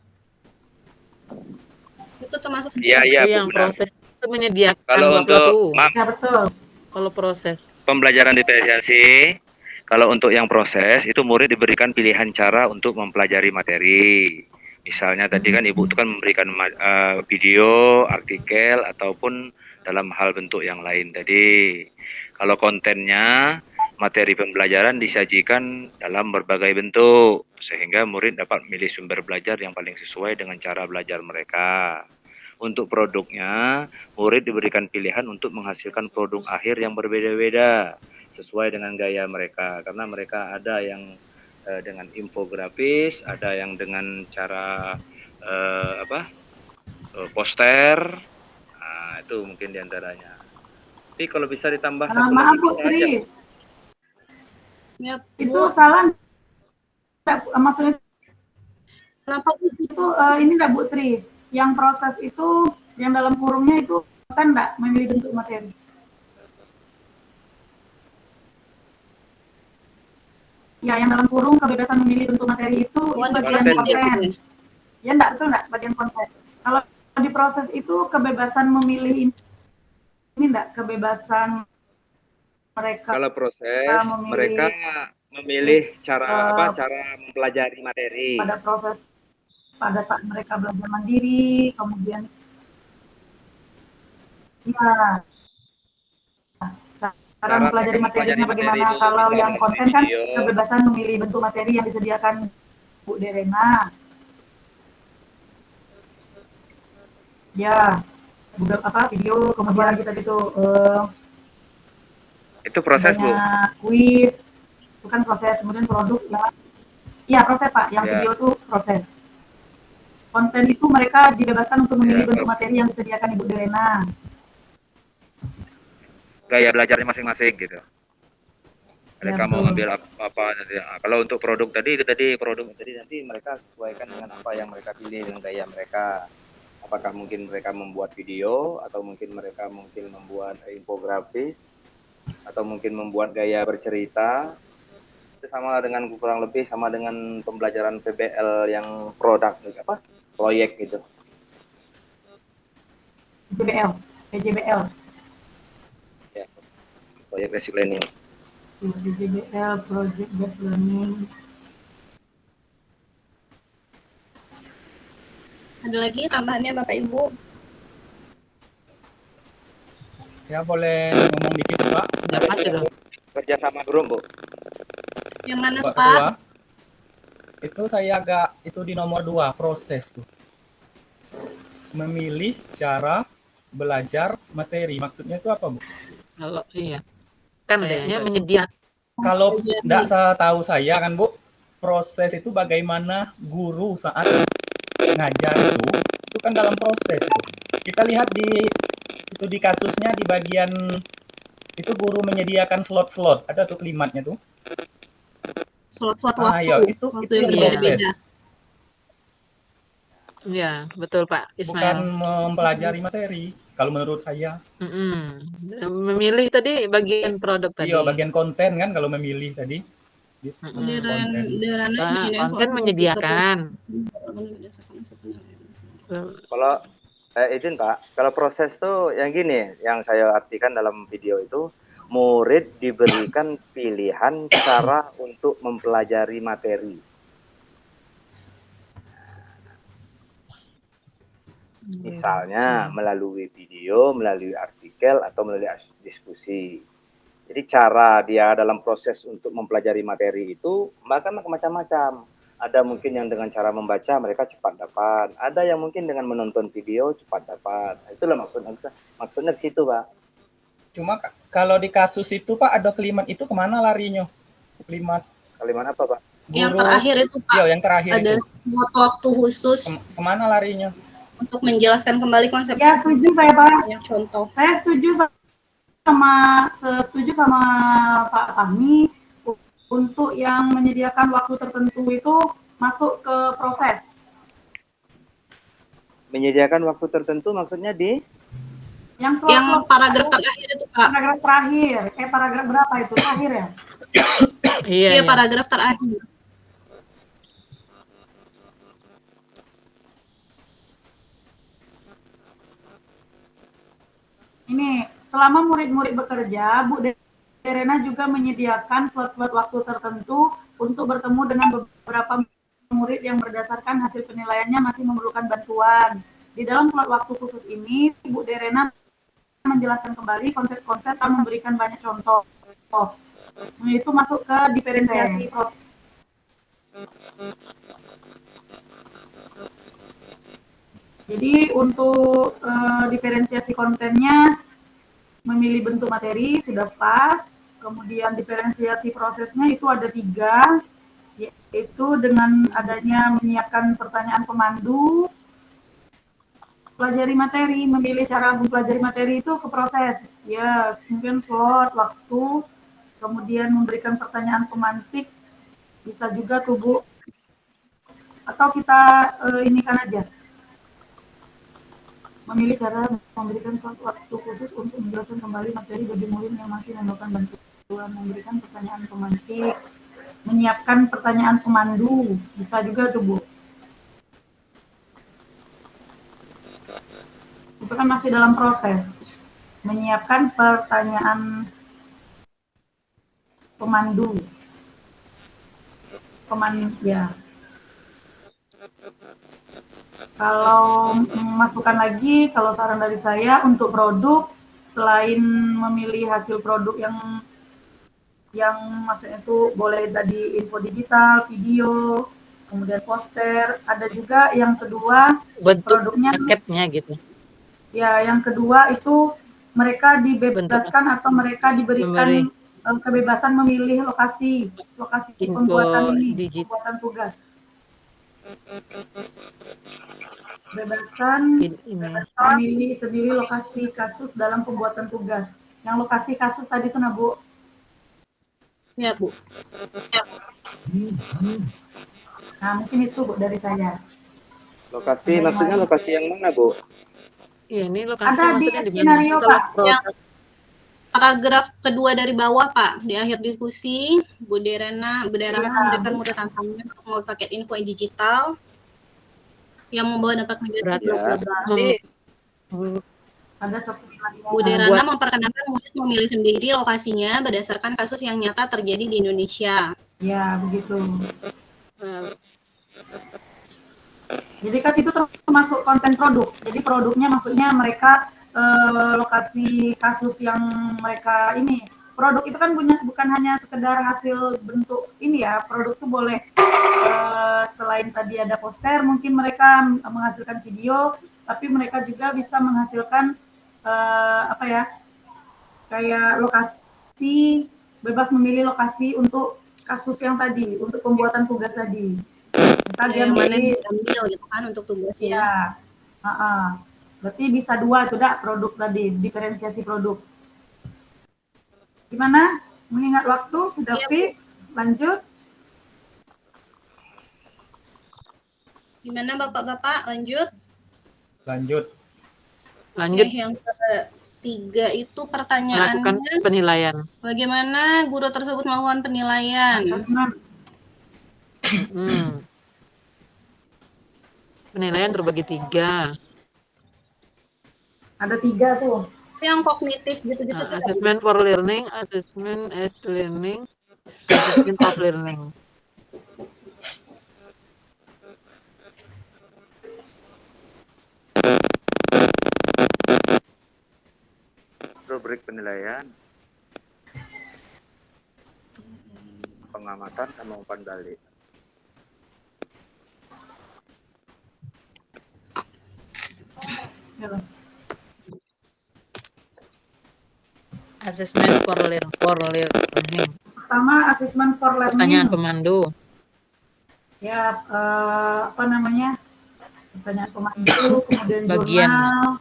Itu termasuk Iya, Bu, proses itu menyediakan kalau sesuatu. Ya, betul. Kalau proses Pembelajaran diferensiasi, kalau untuk yang proses itu murid diberikan pilihan cara untuk mempelajari materi. Misalnya tadi kan Ibu itu kan memberikan video, artikel, ataupun dalam hal bentuk yang lain tadi. Kalau kontennya, materi pembelajaran disajikan dalam berbagai bentuk, sehingga murid dapat memilih sumber belajar yang paling sesuai dengan cara belajar mereka. Untuk produknya, murid diberikan pilihan untuk menghasilkan produk akhir yang berbeda-beda, sesuai dengan gaya mereka. Karena mereka ada yang dengan infografis, ada yang dengan cara poster. Nah, itu mungkin diantaranya. Tapi kalau bisa ditambah satu maaf lagi Bu bisa Tri. aja. Ya, Itu salah. Maksudnya kenapa itu ini enggak Bu Tri? Yang proses itu yang dalam kurungnya itu kan enggak memilih bentuk materi. Ya, yang dalam kurung kebebasan memilih bentuk materi itu bagian konten. Ya, enggak, betul enggak? Bagian konten. Kalau di proses itu kebebasan memilih ini enggak, kebebasan mereka Kalau proses, mereka memilih cara mempelajari materi. pada proses pada saat mereka belajar mandiri, kemudian ya cara mempelajari materinya bagaimana. Kalau yang konten kan kebebasan memilih bentuk materi yang disediakan Bu Derena. Ya, Google video, kemudian kita gitu. Itu proses, Bu. Kuis, itu kan proses. Kemudian produk ya. Iya, proses Pak. Yang video itu proses. Konten itu mereka dibebaskan untuk memilih bentuk materi yang disediakan Ibu Derena. Gaya belajarnya masing-masing gitu. Mereka Ya, mau ngambil apa nanti. Nah, kalau untuk produk tadi nanti mereka sesuaikan dengan apa yang mereka pilih, dengan gaya mereka. Apakah mungkin mereka membuat video, atau mungkin mereka membuat infografis, atau mungkin membuat gaya bercerita. Itu sama dengan kurang lebih sama dengan pembelajaran PBL yang proyek gitu. PJBL. Ya, proyek basic learning. PJBL, project based learning. Ada lagi tambahannya Bapak Ibu? Ya boleh ngomong dikit Pak. Dapat sudah. Kerja sama grup, Bu. Yang mana tuh Pak Pak? Ketua, itu saya itu di nomor 2 proses tuh. Memilih cara belajar materi. Maksudnya itu apa, Bu? Kalau iya. Kan kayaknya menyediakan. Kalau tidak tahu saya kan, Bu, proses itu bagaimana guru saat ngajar itu kan dalam proses itu. Kita lihat di kasusnya di bagian itu guru menyediakan slot-slot. Ada tuh kalimatnya tuh. Slot-slot waktu. Ya, itu yang berbeda-beda. Ya, betul Pak Ismail. Bukan mempelajari materi, kalau menurut saya. Memilih tadi bagian produk tadi. Iya, bagian konten kan kalau memilih tadi. Konten menyediakan. Kalau izin Pak, kalau proses tuh yang gini, yang saya artikan dalam video itu, murid diberikan pilihan cara untuk mempelajari materi. Misalnya melalui video, melalui artikel, atau melalui diskusi. Jadi cara dia dalam proses untuk mempelajari materi itu macam-macam. Ada mungkin yang dengan cara membaca mereka cepat dapat. Ada yang mungkin dengan menonton video cepat dapat. Itulah maksudnya di situ, Pak. Cuma kalau di kasus itu Pak ada kalimat itu kemana larinya? Kalimat apa Pak? Guru, yang terakhir itu Pak. Iya, yang terakhir ada waktu khusus. Kemana larinya? Untuk menjelaskan kembali konsep. Ya, setuju saya Pak. Banyak contoh. Saya setuju sama Pak Fahmi untuk yang menyediakan waktu tertentu itu masuk ke proses. Menyediakan waktu tertentu maksudnya di? Yang paragraf terakhir itu Pak. Paragraf terakhir. Paragraf berapa itu? Terakhir ya? Iya, paragraf terakhir. Ini, selama murid-murid bekerja, Bu Derena juga menyediakan slot-slot waktu tertentu untuk bertemu dengan beberapa murid yang berdasarkan hasil penilaiannya masih memerlukan bantuan. Di dalam slot waktu khusus ini, Bu Derena menjelaskan kembali konsep-konsep dan memberikan banyak contoh. Itu masuk ke diferensiasi proses. Jadi untuk diferensiasi kontennya, memilih bentuk materi sudah pas, kemudian diferensiasi prosesnya itu ada 3, yaitu dengan adanya menyiapkan pertanyaan pemandu, pelajari materi, memilih cara mempelajari materi itu ke proses, ya mungkin slot, waktu, kemudian memberikan pertanyaan pemantik, bisa juga tubuh, atau kita inikan aja. Memilih cara memberikan suatu waktu khusus untuk menjelaskan kembali materi bagi murid yang masih memerlukan bantuan, memberikan pertanyaan pemantik, menyiapkan pertanyaan pemandu, bisa juga tuh Bu. itu kan masih dalam proses menyiapkan pertanyaan pemandu ya. Kalau masukan lagi, kalau saran dari saya untuk produk, selain memilih hasil produk yang maksudnya itu boleh tadi info digital, video, kemudian poster, ada juga yang kedua Bentuk produknya paketnya gitu. ya, yang kedua itu mereka dibebaskan atau mereka Memberi diberikan kebebasan memilih lokasi info pembuatan ini, digital. pembuatan tugas. Bebaskan memilih sendiri lokasi kasus dalam pembuatan tugas. Yang lokasi kasus tadi itu, nah Bu. Ya, Bu. Nah, mungkin itu Bu dari saya. Lokasi, maksudnya lokasi yang mana, Bu? Iya, ini lokasi Ada di maksudnya di mana? skenario, Kalau Pak. produk Paragraf kedua dari bawah, Pak. Di akhir diskusi, Bu Derana memberikan mudah tantangan untuk membuat paket info digital yang membawa dampak negatif. berarti Ada satu Bu Derana memperkenalkan murid memilih sendiri lokasinya berdasarkan kasus yang nyata terjadi di Indonesia. Ya, begitu. Jadi kan itu termasuk konten produk. Jadi produknya maksudnya mereka lokasi kasus yang mereka ini. Produk itu kan bukan hanya sekedar hasil bentuk ini ya. Produk itu boleh selain tadi ada poster, mungkin mereka menghasilkan video, tapi mereka juga bisa menghasilkan apa ya? Kayak lokasi, bebas memilih lokasi untuk kasus yang tadi, untuk pembuatan tugas tadi. Misal dia milih ambil gitu kan untuk tugasnya. Iya. Berarti bisa dua itu dah produk tadi, diferensiasi produk. Gimana? Mengingat waktu sudah fix, lanjut. Gimana Bapak-bapak? Lanjut. Lanjut. Yang ketiga itu pertanyaannya. Melakukan penilaian. Bagaimana guru tersebut melakukan penilaian? Penilaian terbagi 3. Ada 3 tuh. Yang kognitif gitu-gitu. Assessment for learning, assessment as learning, assessment of learning. Rubrik penilaian, pengamatan sama umpan balik. Assessment for learning. Pertama, assessment for learning. Pertanyaan pemandu. Ya, apa namanya? Pertanyaan pemandu, kemudian bagian jurnal,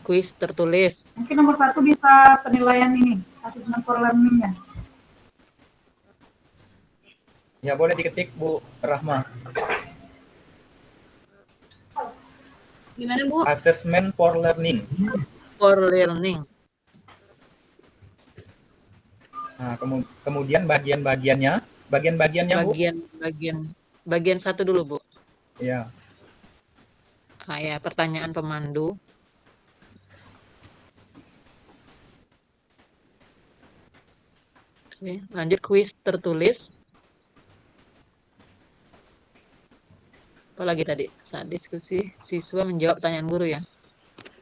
kuis tertulis. Mungkin nomor 1 bisa penilaian ini, assessment for learning-nya. Ya, boleh diketik Bu Rahma. Gimana Bu? Assessment for learning. For learning. Nah, kemudian bagian-bagiannya Bu. Bagian 1 dulu Bu. Ya. Ya, pertanyaan pemandu. Oke, lanjut kuis tertulis. Apalagi tadi saat diskusi siswa menjawab pertanyaan guru ya.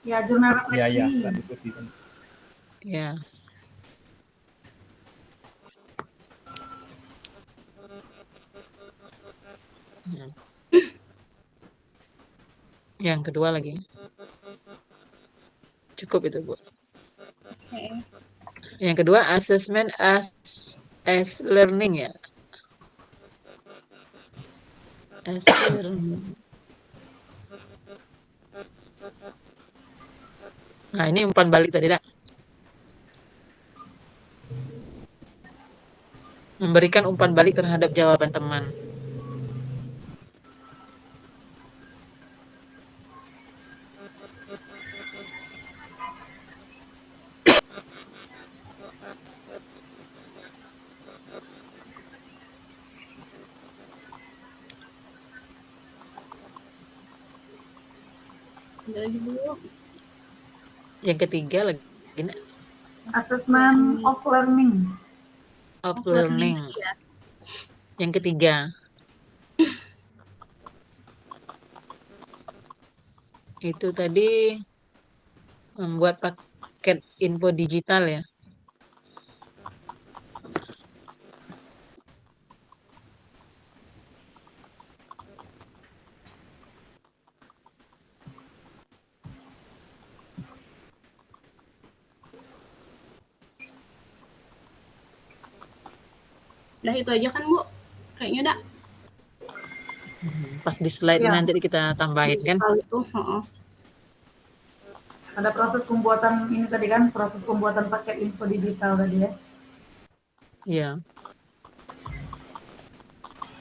Ya, jurnal refleksi. Ya, saat diskusi. Ya. Yang kedua lagi. Cukup itu, Bu. Okay. Yang kedua, assessment as learning ya. As learning. Nah, ini umpan balik tadi, Dak. Memberikan umpan balik terhadap jawaban teman. Ada lagi Bu. Yang ketiga lagi Assessment of learning. of learning. Ya. Yang ketiga. Itu tadi membuat paket info digital ya. Udah itu aja kan Bu? Kayaknya udah. Pas di slide Iya. nanti kita tambahin kan. Digital itu. Heeh. Ada proses pembuatan ini tadi kan, proses pembuatan paket info digital tadi ya. Iya.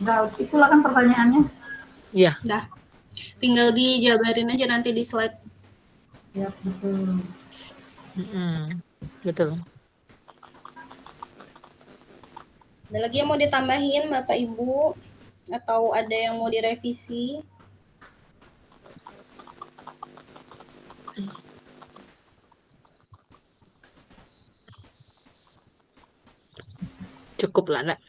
Nah, itulah kan pertanyaannya. Iya. Dah. Tinggal dijabarin aja nanti di slide. Ya, betul. Betul. Ada lagi yang mau ditambahin Bapak Ibu? Atau ada yang mau direvisi? Cukup lah, Nak.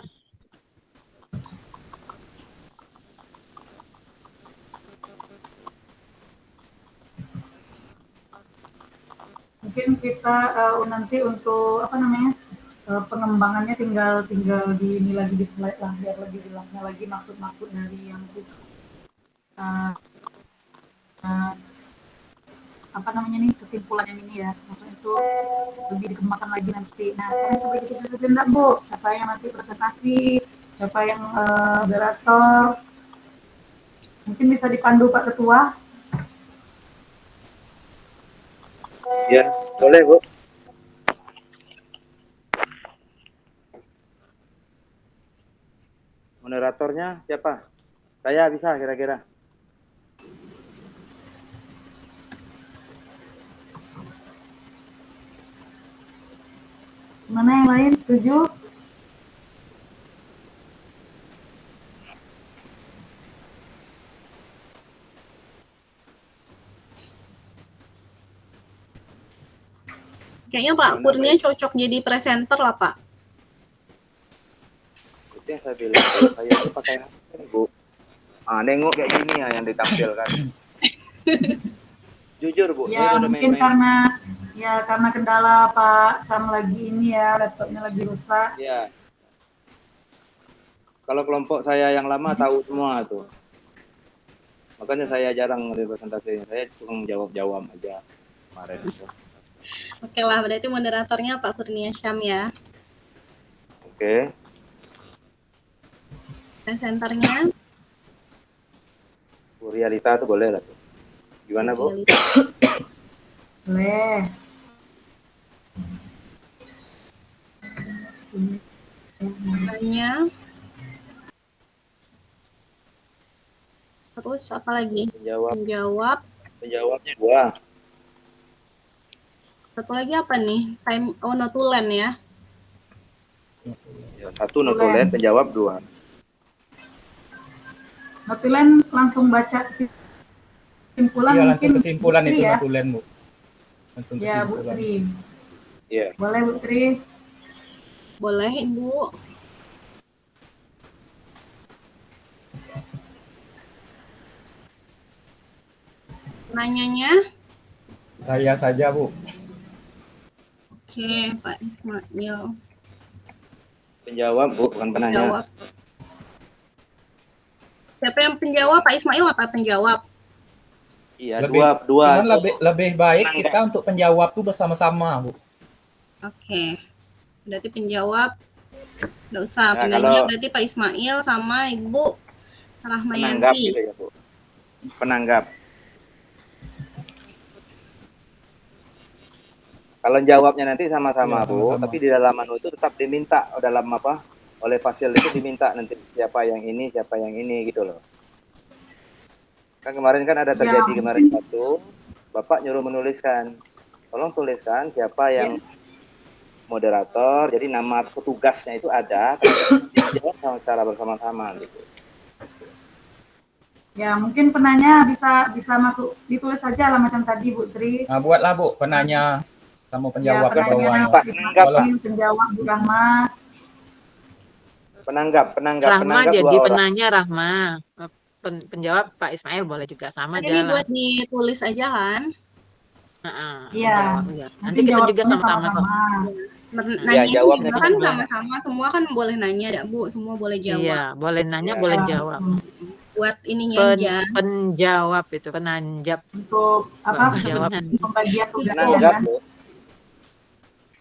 Mungkin kita nanti untuk apa namanya pengembangannya tinggal di ini lagi di slide lah, biar lebih jelasnya lagi maksud dari yang uh, apa namanya nih kesimpulan yang ini ya, maksudnya itu lebih dikembangkan lagi nanti. Nah, sekarang coba kita sebutin enggak Bu, siapa yang nanti presentasi, siapa yang moderator, mungkin bisa dipandu Pak Ketua. Ya, boleh Bu. Moderatornya siapa? Saya bisa kira-kira. Mana yang lain setuju? Kayaknya Pak Kurnia cocok jadi presenter lah Pak. Itu yang saya bilang, kalau saya itu pakai HP Bu. Nengok kayak gini ya yang ditampilkan. Jujur Bu, Ya saya udah mungkin main-main. karena kendala Pak Sam lagi ini ya, laptopnya lagi rusak. Ya. Kalau kelompok saya yang lama tahu semua tuh. Makanya saya jarang representasi. Saya cuma jawab-jawab aja kemarin itu. Oke lah, berarti moderatornya Pak Kurnia Syam ya. Oke. Presenternya Bu Rialita tuh boleh lah tuh. Gimana Bu? Boleh. Namanya. Terus apa lagi? Penjawabnya 2. Satu lagi apa nih? Time notulen ya. Ya, 1 notulen, penjawab 2. Notulen langsung baca kesimpulan Iya, mungkin. langsung kesimpulan itu ya. notulen Bu. Langsung Ya Bu kesimpulan. Tri. Iya. Boleh Bu Tri. Boleh Ibu. Nanyanya? Saya saja Bu. Oke, Pak Ismail. Penjawab Bu, bukan penanya. Jawab. Siapa yang penjawab? Pak Ismail apa penjawab? Iya, Lebih, dua. Cuman lebih baik Menang, kita untuk penjawab tuh bersama-sama Bu. Oke. Berarti penjawab. Nggak usah. Nah, Penanya kalau- berarti Pak Ismail sama Ibu Penanggap Rahmayanti. gitu ya Bu. Penanggap. Kalau jawabnya nanti sama-sama Iya, Bu, sama-sama. tapi di dalam menu itu tetap diminta dalam apa? Oleh fasil itu diminta nanti siapa yang ini gitu loh. Kan kemarin kan ada terjadi kemarin satu, Bapak nyuruh menuliskan. Tolong tuliskan siapa yang moderator, jadi nama petugasnya itu ada, tapi dijawab secara bersama-sama gitu. Ya, mungkin penanya bisa masuk ditulis saja lah macam tadi Bu Tri. Nah, buatlah Bu penanya sama Ya, penjawab ke penanya bawahnya. Pak, Pak penanggap, Pak. Ismail, penjawab Bu Rahma. Penanggap Rahma dua jadi orang. penanya Rahma. Penjawab Pak Ismail boleh juga sama Kan ini jalan. buat ditulis aja kan. Iya, Penjawabnya. Nanti nanti kita juga jawabnya sama-sama kok. sama-sama. Nanya jawabnya juga kan boleh. sama-sama, semua kan boleh nanya ya Bu, semua boleh jawab. Iya, boleh nanya, Ya. boleh Ya, jawab. Buat ininya aja. Penjawab itu, penanjap. untuk apa? Penjawab. Pembagian tugasnya Penanggap, kan. Bu.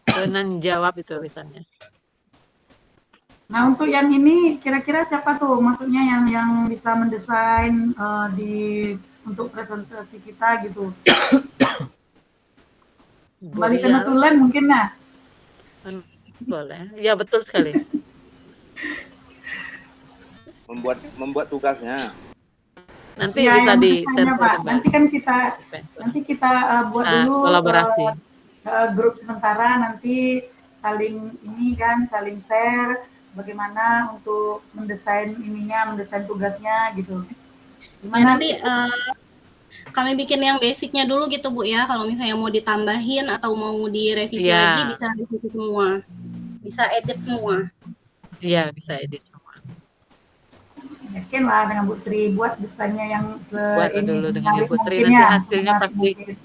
Penanjawab itu tulisannya. Nah, untuk yang ini kira-kira siapa tuh maksudnya yang bisa mendesain untuk presentasi kita gitu. Kembali ke Burial. Notulen mungkin ya. Boleh. Ya, betul sekali. Membuat tugasnya. Nanti Ya, bisa yang di-share desainnya, Pak. kembali. Nanti kita buat Bisa dulu kolaborasi. grup sementara, nanti saling share bagaimana untuk mendesain tugasnya gitu. Ya, Gimana? nanti kami bikin yang basicnya dulu gitu Bu ya. Kalau misalnya mau ditambahin atau mau direvisi Iya. lagi bisa revisi semua. Bisa edit semua. Iya, bisa edit semua. Yakin lah dengan Bu Tri buat desainnya yang Buat dulu dengan menarik Ibu Tri, mungkin nanti ya, hasilnya menarik pasti mungkin.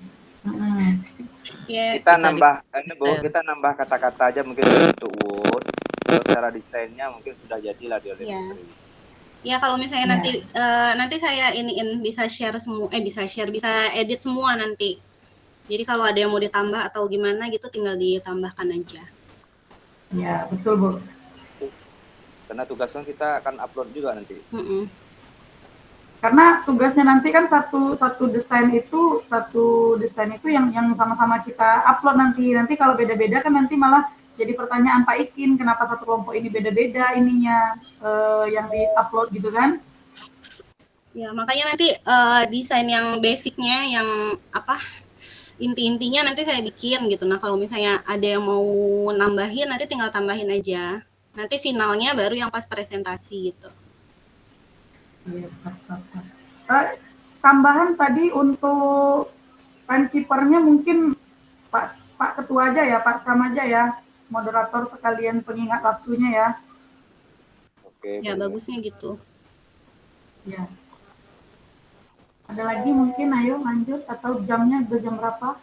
Ya, Kita Bisa nambah, ini Bu, kita nambah kata-kata aja mungkin untuk Word. Kalau secara desainnya mungkin sudah jadilah di oleh Iya. Bu Tri. ya kalau misalnya Ya. nanti saya bisa share semua, bisa edit semua nanti. Jadi kalau ada yang mau ditambah atau gimana gitu tinggal ditambahkan aja. Ya, betul Bu. Karena tugasnya kita akan upload juga nanti. Karena tugasnya nanti kan satu desain itu yang sama-sama kita upload nanti. Nanti kalau beda-beda kan nanti malah jadi pertanyaan Pak Ikin, kenapa satu kelompok ini beda-beda ininya yang di-upload gitu kan? Ya, makanya nanti desain yang basicnya yang inti-intinya nanti saya bikin gitu. Nah, kalau misalnya ada yang mau nambahin nanti tinggal tambahin aja. Nanti finalnya baru yang pas presentasi gitu. Iya, tambahan tadi untuk timekeeper-nya mungkin Pak Ketua aja ya, Pak Sam aja ya, moderator sekalian pengingat waktunya ya. Oke. Ya, boleh. bagusnya gitu. Ya. Ada lagi mungkin, ayo lanjut, atau jamnya udah jam berapa?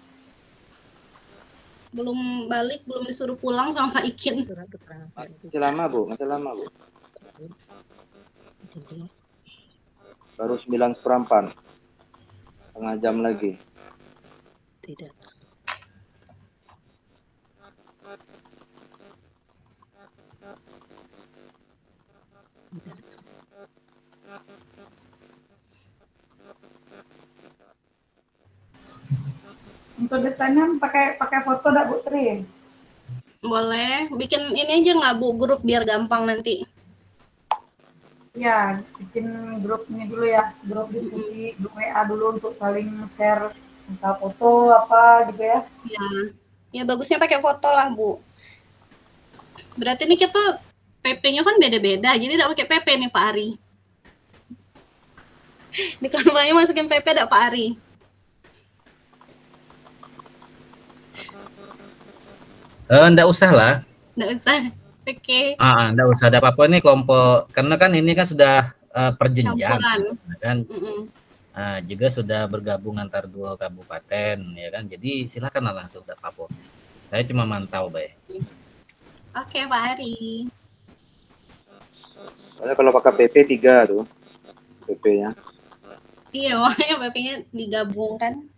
Belum balik, belum disuruh pulang sama Kak Ikin. Masih lama Bu. Baru 9:04. Setengah jam lagi. Tidak. Untuk desainnya pakai foto enggak Bu Tri? Boleh, bikin ini aja nggak Bu, grup biar gampang nanti. Ya, bikin grup ini dulu ya, grup diskusi, grup WA dulu untuk saling share entah foto apa gitu ya. Ya bagusnya pakai foto lah Bu. Berarti ini kita PP-nya kan beda-beda, jadi nggak pakai PP nih Pak Ari. Di kampanye masukin PP nggak Pak Ari? Nggak usah lah. Nggak usah. Oke. Nggak usah ada apa-apa nih kelompok, karena kan ini kan sudah perjenjang, Campuran. kan? Juga sudah bergabung antar 2 kabupaten, ya kan? Jadi silakan langsung ada apa-apa. Saya cuma mantau, baik. Oke Pak Ari. Soalnya kalau pakai PP 3 tuh, PP-nya. Iya, makanya PP-nya digabungkan.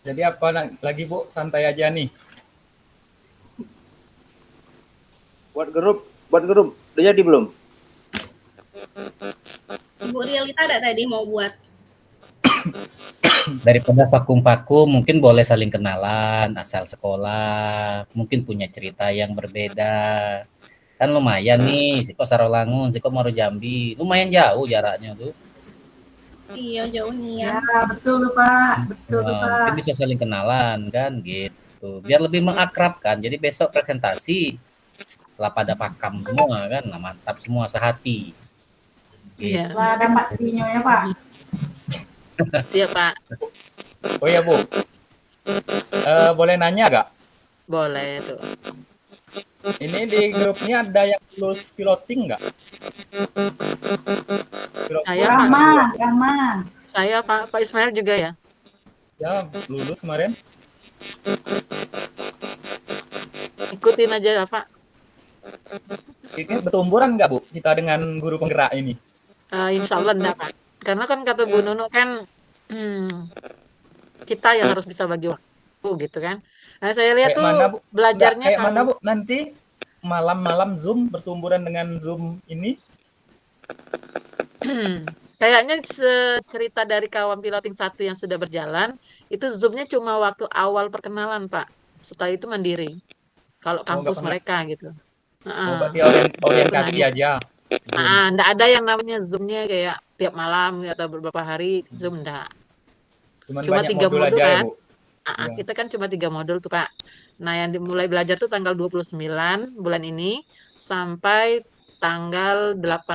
Jadi apa lagi Bu? Santai aja nih. Buat grup. Udah jadi belum? Ibu Realita ada tadi mau buat. Daripada vakum-vakum, mungkin boleh saling kenalan, asal sekolah, mungkin punya cerita yang berbeda. Kan lumayan nih, Siko Sarolangun, Siko Moro Jambi, lumayan jauh jaraknya tuh. Iya, jauh nih ya. Ya, betul tuh Pak. Betul tuh Nah, Pak. mungkin bisa saling kenalan kan gitu. Biar lebih mengakrabkan. Jadi besok presentasi lah pada pakam semua kan, nah, mantap semua sehati. Iya, Lah ada Pak Tino ya Pak. siap Pak. Oh ya Bu. Boleh nanya gak? Boleh tuh. Ini di grupnya ada yang lulus piloting nggak? Saya Pak, Rahman. saya Pak Ismail juga ya. Ya, lulus kemarin. Ikutin aja ya Pak. Ini bertumburan nggak Bu kita dengan guru penggerak ini? Insya Allah enggak Pak. Karena kan kata Bu Nunu kan kita yang harus bisa bagi waktu gitu kan. Nah, saya lihat Kayak tuh mana, Bu? belajarnya Kayak mana Bu? Nanti malam-malam Zoom bertumburan dengan Zoom ini? Kayaknya cerita dari kawan piloting 1 yang sudah berjalan, itu Zoom-nya cuma waktu awal perkenalan, Pak. Setelah itu mandiri. Kalau kampus mereka gitu. Berarti orientasi aja. Nggak ada yang namanya Zoom-nya kayak tiap malam atau beberapa hari Zoom, enggak. Cuma 3 modul aja kan. ya, Bu? Kita kan cuma 3 modul tuh, Pak. Nah, yang dimulai belajar tuh tanggal 29 bulan ini sampai tanggal 10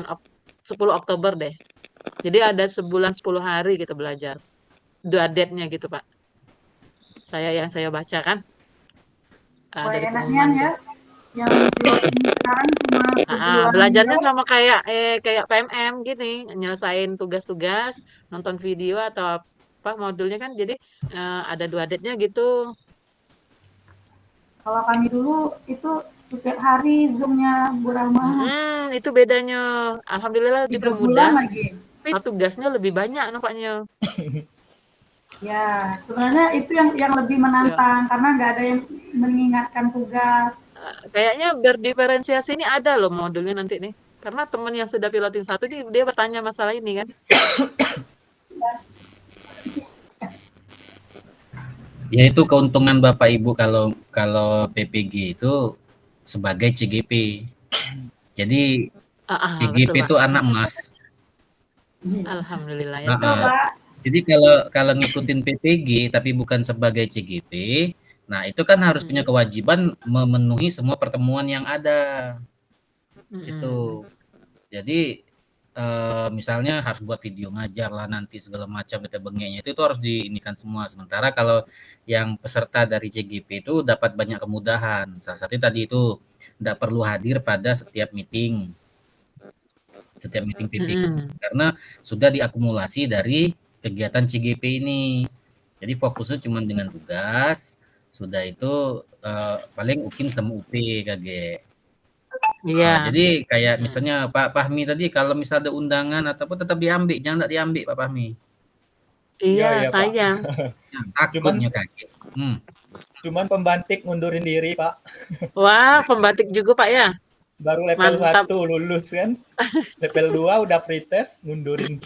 Oktober deh. Jadi ada sebulan 10 hari kita belajar. Due-date-nya gitu, Pak. Yang saya baca kan. Dari pengumuman ya. Yang piloting sekarang cuma belajarnya sama kayak PMM gini, nyelesain tugas-tugas, nonton video atau apa modulnya kan. Jadi ada due-date-nya gitu. Kalau kami dulu itu setiap hari Zoom-nya Bu Rahma. Itu bedanya. Alhamdulillah dipermudah. Tapi tugasnya lebih banyak nampaknya. Ya, sebenarnya itu yang lebih menantang karena nggak ada yang mengingatkan tugas. Kayaknya berdiferensiasi ini ada loh modulnya nanti nih. Karena teman yang sudah piloting 1 dia bertanya masalah ini kan. Ya itu keuntungan Bapak Ibu kalau PPG itu sebagai CGP. Jadi CGP itu anak emas. Alhamdulillah ya. Jadi kalau ngikutin PPG tapi bukan sebagai CGP, nah itu kan harus punya kewajiban memenuhi semua pertemuan yang ada. Itu. Jadi misalnya harus buat video ngajar lah nanti segala macam kita bengeknya itu harus diinikan semua. Sementara kalau yang peserta dari CGP itu dapat banyak kemudahan. Salah satu tadi itu tidak perlu hadir pada setiap meeting PPG karena sudah diakumulasi dari kegiatan CGP ini. Jadi fokusnya cuma dengan tugas. Sudah itu paling UKIM sama UP KG. Iya. Nah, jadi kayak misalnya Pak Fahmi tadi kalau misalnya ada undangan ataupun tetap diambil, jangan tidak diambil Pak Fahmi. Iya, sayang. Takutnya kaget. Cuman pembatik ngundurin diri Pak. Wah, pembatik juga Pak ya. Baru level 1 lulus kan. Level 2 udah pretest ngundurin.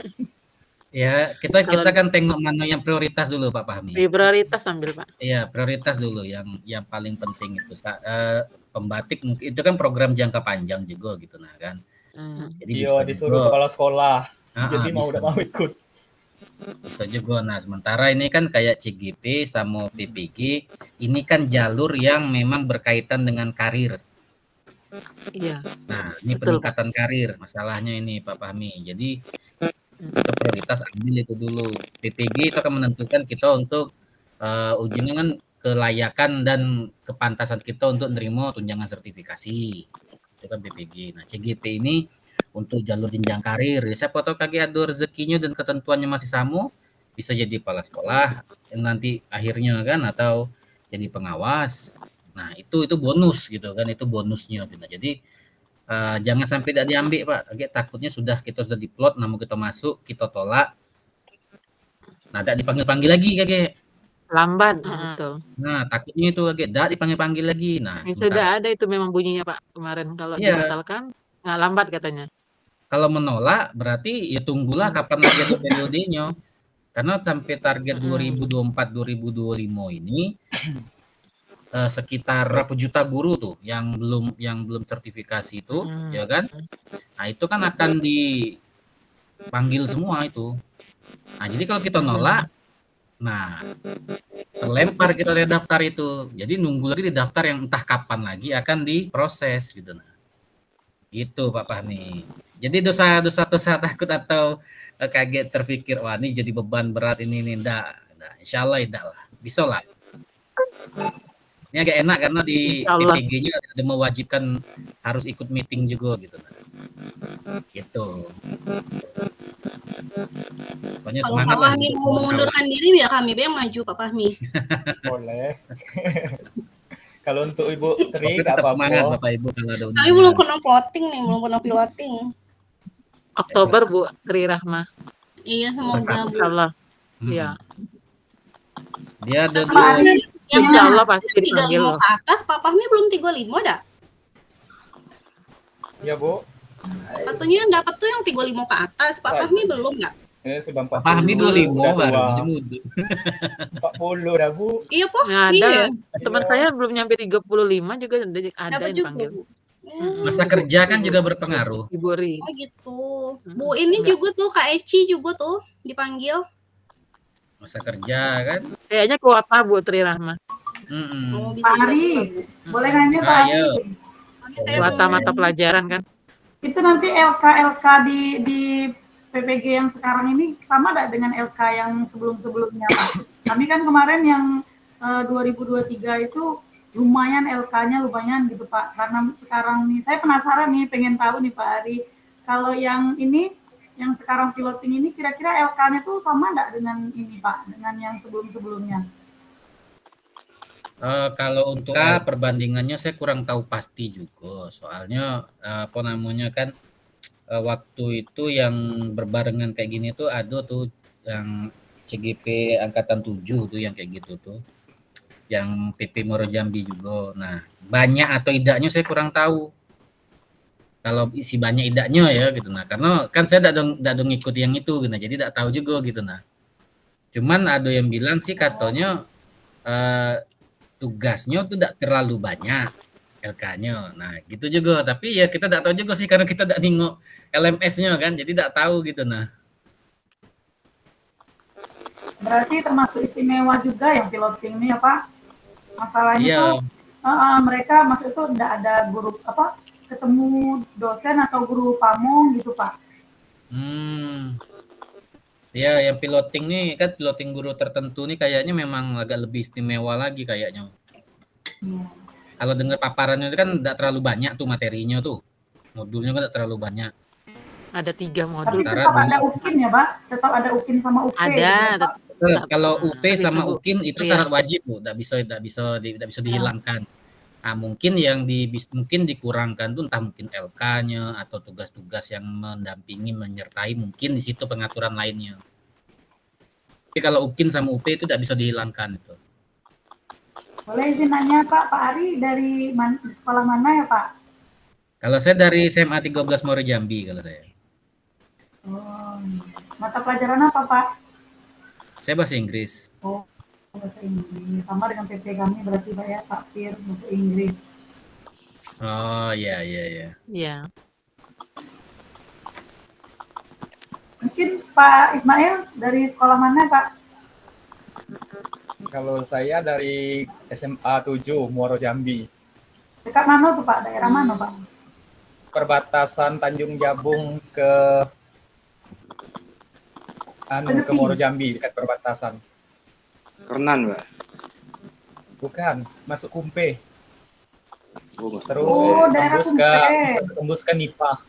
Ya, kita kan tengok mana yang prioritas dulu Pak Fahmi. Prioritas ambil Pak. Iya, prioritas dulu yang paling penting itu. Pembatik mungkin itu kan program jangka panjang juga gitu nah kan. Jadi disuruh kepala sekolah. Jadi mau ikut. Bisa juga. Nah, sementara ini kan kayak CGP sama PPG, ini kan jalur yang memang berkaitan dengan karir. Iya. Nah, ini peningkatan karir masalahnya ini Pak Fahmi. Jadi kita prioritas ambil itu dulu. PPG itu akan menentukan kita untuk ujungnya kan kelayakan dan kepantasan kita untuk menerima tunjangan sertifikasi. Itu kan PPG. Nah, CGP ini untuk jalur jenjang karir. Siapa tahu kaki ada rezekinya dan ketentuannya masih sama, bisa jadi kepala sekolah yang nanti akhirnya kan atau jadi pengawas. Nah, itu bonus gitu kan, itu bonusnya. Nah, jadi jangan sampai tidak diambil Pak. Takutnya kita sudah diplot, namun kita masuk, kita tolak. Nah, tidak dipanggil-panggil lagi kakek. Lambat, Nah. betul. Nah, takutnya itu lagi dak dipanggil-panggil lagi. Nah, Sudah sementara ada itu memang bunyinya Pak kemarin kalau iya, dibatalkan nggak lambat katanya. kalau menolak berarti ya tunggulah kapan lagi ada periodenya. Karena sampai target 2024 2025 ini sekitar berapa juta guru tuh yang belum sertifikasi itu, ya kan? Nah, itu kan akan dipanggil semua itu. Nah, jadi kalau kita nolak, nah terlempar kita dari daftar itu. Jadi nunggu lagi di daftar yang entah kapan lagi akan diproses gitu. Nah, gitu Pak Fahmi. Jadi dosa takut atau kaget terpikir wah ini jadi beban berat ini enggak. Nah, insya Allah enggak lah. Bisa lah. Ini agak enak karena di Insyaallah. PPG-nya ada mewajibkan harus ikut meeting juga gitu. Gitu. Pokoknya Kalau semangat Pak lah. Fahmi untuk mau mengundurkan diri biar kami yang maju Pak Fahmi. Boleh. Kalau untuk Ibu Tri Tapi nggak tetap semangat apa-apa. Bapak Ibu kalau ada Kami undangan. belum pernah plotting nih, belum pernah piloting. Oktober Bu Tri Rahma. Iya, semoga Bu. Insyaallah. Hmm. Iya. Dia ada Pak dua Ari, Yang Insyaallah pasti dipanggil 35 loh. ke atas, Pak Fahmi belum 35 dah. Ya Bu. Satunya yang dapat tuh yang 35 ke atas, Pak Fahmi belum nggak? Sudah 40. Pak Fahmi 25 udah baru tua. masih muda. 40 dah Bu. Iya, Poh. Nggak ada. Iya. Teman saya belum nyampe 35 juga ada Dapat yang juga, panggil. Bu. Masa kerja kan juga berpengaruh. Ibu Ri. Oh gitu. Bu ini juga tuh, Kak Eci juga tuh dipanggil. Masa kerja kan. Kayaknya kuota Bu Tri Rahma. Oh, bisa Pak juga Ari, tuh, Bu. boleh nanya Pak Ari? Ayo. Nanti saya Kuota boleh. mata pelajaran kan. Itu nanti LK di PPG yang sekarang ini sama nggak dengan LK yang sebelum-sebelumnya Pak? Kami kan kemarin yang 2023 itu lumayan LK-nya lumayan gitu Pak. Karena sekarang nih saya penasaran nih pengen tahu nih Pak Ari. Kalau yang ini yang sekarang piloting ini kira-kira LK-nya tuh sama nggak dengan ini Pak? Dengan yang sebelum-sebelumnya? Kalau untuk perbandingannya saya kurang tahu pasti juga. Soalnya apa namanya kan waktu itu yang berbarengan kayak gini tuh ada tuh yang CGP angkatan 7 tuh yang kayak gitu tuh. Yang PP Muaro Jambi juga. Nah, banyak atau idaknya saya kurang tahu. Kalau isi banyak idaknya ya gitu nah. Karena kan saya tidak ngikut yang itu gitu. Nah, jadi tidak tahu juga gitu nah. Cuman ada yang bilang sih katanya tugasnya tuh tidak terlalu banyak LK-nya. Nah, gitu juga. Tapi ya kita tidak tahu juga sih karena kita tidak nengok LMS-nya kan. Jadi tidak tahu gitu nah. Berarti termasuk istimewa juga yang piloting ini ya Pak? Masalahnya Iya. tuh mereka maksud itu tidak ada guru apa ketemu dosen atau guru pamong gitu Pak? Ya, yang piloting nih kan piloting guru tertentu nih kayaknya memang agak lebih istimewa lagi kayaknya. Kalau dengar paparannya itu kan tidak terlalu banyak tuh materinya tuh. Modulnya kan tidak terlalu banyak. Ada 3 Tapi modul. tetap ada UKIN ya Pak? Tetap ada UKIN sama UP. Ada. gitu, ya, Pak? Kalau UP sama itu, Bu. UKIN itu Iya. syarat wajib Bu, tidak bisa dihilangkan. Nah, mungkin yang mungkin dikurangkan tuh entah mungkin LK-nya atau tugas-tugas yang mendampingi menyertai mungkin di situ pengaturan lainnya. Tapi kalau UKIN sama UP itu tidak bisa dihilangkan itu. Boleh izin nanya Pak Ari dari sekolah mana ya Pak? Kalau saya dari SMA 13 Muaro Jambi kalau saya. Oh, mata pelajaran apa Pak? Saya bahasa Inggris. Oh, bahasa Inggris. Sama dengan PP kami berarti Pak ya, Pak Fir, bahasa Inggris. Oh iya. Iya. Mungkin Pak Ismail dari sekolah mana Pak? Kalau saya dari SMA 7 Muaro Jambi. Dekat mana tuh Pak? Daerah mana Pak? Perbatasan Tanjung Jabung ke ke Muaro Jambi, dekat perbatasan. Kernan, Mbak. Bukan, masuk Kumpe. Bukan. Terus daerah tembus ke Nipah.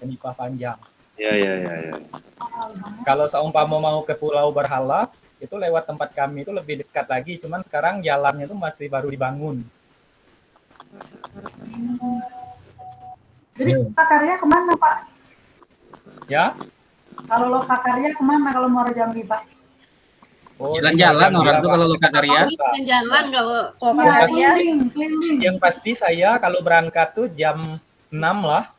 Ke Nipah panjang. Ya. Kalau seumpama mau ke Pulau Berhala, itu lewat tempat kami itu lebih dekat lagi. Cuman sekarang jalannya itu masih baru dibangun. Jadi lokakarya kemana Pak? Ya, Kalau lokakarya kemana kalau Muaro Jambi Pak? Oh, Jalan-jalan di orang tuh kalau Jambi, luka Pak. karya. Iya, jalan kalau Iya, karya. keliling. Yang pasti saya kalau berangkat tuh jam 6 lah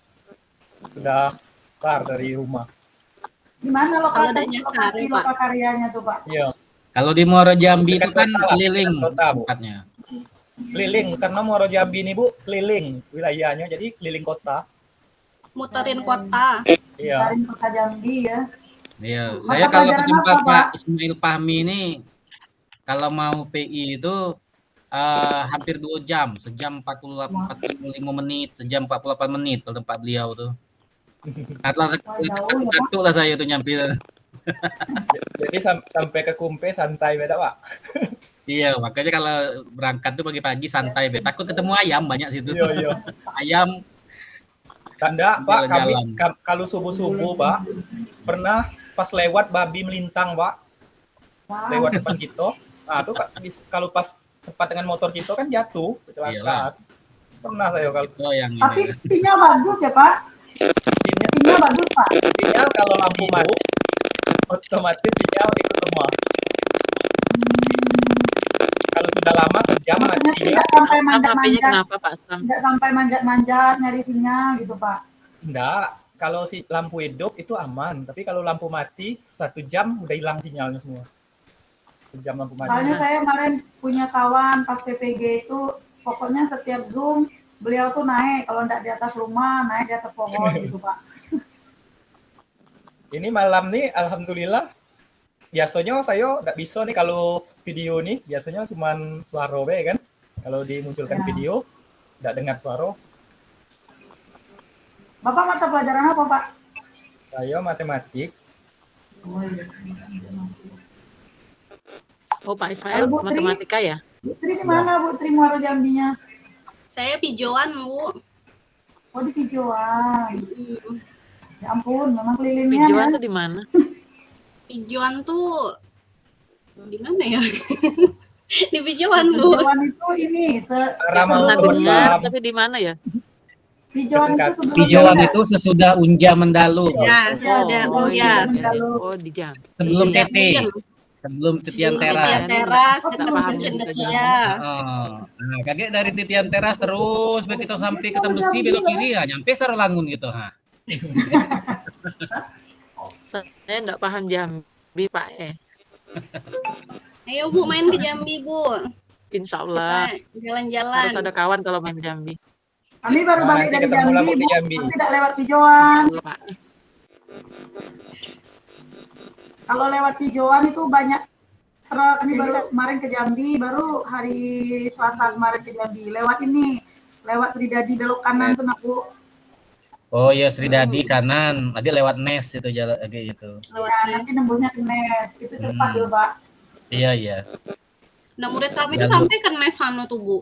sudah keluar dari rumah. Di mana Kalau lokasi udah nyasar, ya, Pak. lokakaryanya tuh, Pak? Iya, Kalau di Muaro Jambi itu Dekat kan kota lah, keliling dekat kota, Bu. tempatnya. Keliling karena Muaro Jambi ini Bu keliling wilayahnya, jadi keliling kota. Muterin kota. Iya. Cari kota Jambi ya. Iya, Mata saya kalau ke pelajaran tempat apa, Pak Pak? Ismail Fahmi ini kalau mau PI itu hampir 2 jam, sejam 45 menit, sejam 48 menit kalau tempat beliau tuh. Wah, jauh ya, Pak. Ngantuk lah saya tuh nyampe. Jadi sampai ke Kumpe santai beda Pak. Iya, makanya kalau berangkat tuh pagi-pagi santai, be. Takut ketemu ayam banyak situ. Iya, iya. Ayam Tanda Pak, kami jalan-jalan. kalau subuh-subuh Pak pernah pas lewat babi melintang Pak, Wah, lewat depan kita. Nah, itu kalau pas tepat dengan motor kita kan jatuh, Iyalah. kecelakaan. Pernah saya kalau Itu yang tapi ini. sinyal bagus ya, Pak? Sinyal bagus, Pak. sinyal kalau lampu mati otomatis sinyal ikut lemah. Kalau sudah lama sejam Maksudnya mati. tidak sampai Sam HP-nya manjat-manjat, kenapa Pak Sam? tidak sampai manjat-manjat nyari sinyal gitu, Pak. Enggak, kalau si lampu hidup itu aman, tapi kalau lampu mati 1 jam udah hilang sinyalnya semua. 1 jam lampu mati. Soalnya saya kemarin punya kawan pas PPG itu, pokoknya setiap Zoom beliau tuh naik, kalau enggak di atas rumah, naik di atas pohon gitu, Pak. Ini malam nih alhamdulillah. Biasanya saya enggak bisa nih kalau video nih, biasanya cuman suara be kan. Kalau dimunculkan Ya. video enggak dengar suara. Bapak mata pelajaran apa, Pak? Saya matematik. Oh Pak Ismail, Kalau Bu Tri? matematika ya? Bu Tri di mana, Bu Tri Muaro Jambinya? Saya pijoan, Bu. Oh, di Pijoan. Hmm. Ya ampun, memang kelilingnya Pijuan ya. tuh di mana? Pijoan tuh di mana ya? Di Pijoan, Bu. Pijoan itu ini, Arah mau Pernah ke dengar, Besar. tapi di mana ya? Pijoan itu sebelum Pijoan itu sesudah Unja Mendalu. Ya, sesudah Oh, Unja. iya. Oh di Jam. Sebelum Iya. TT. Sebelum Titian Titian Teras. Teras, Oh, dekat paham. Cendekia. Oh, nah, kaget dari Titian Teras terus begitu sampai ke Tembesi belok kiri ya, nyampe Saralangun gitu, ha. Saya enggak paham Jambi Pak Ayo Bu main ke Jambi, Bu. Insya Allah. Kita jalan-jalan. Harus ada kawan kalau main Jambi. Kami baru Nah, balik nanti dari ketemu Jambi, lagi di Bu. Jambi. Tapi tidak lewat Insya Pijoan. Allah Pak. Kalau lewat Pijoan itu banyak truk. Ini baru kemarin ke Jambi, baru hari Selasa kemarin ke Jambi. Lewat ini, lewat Sridadi belok kanan tuh, nak, Bu. Oh iya Sridadi kanan, tadi lewat Nes itu jalan kayak gitu. Lewat Ya, nanti nembusnya ke Nes. Itu cepat loh, Pak. Iya iya. Nah, murid kami tuh sampai ke Nes sana tuh, Bu.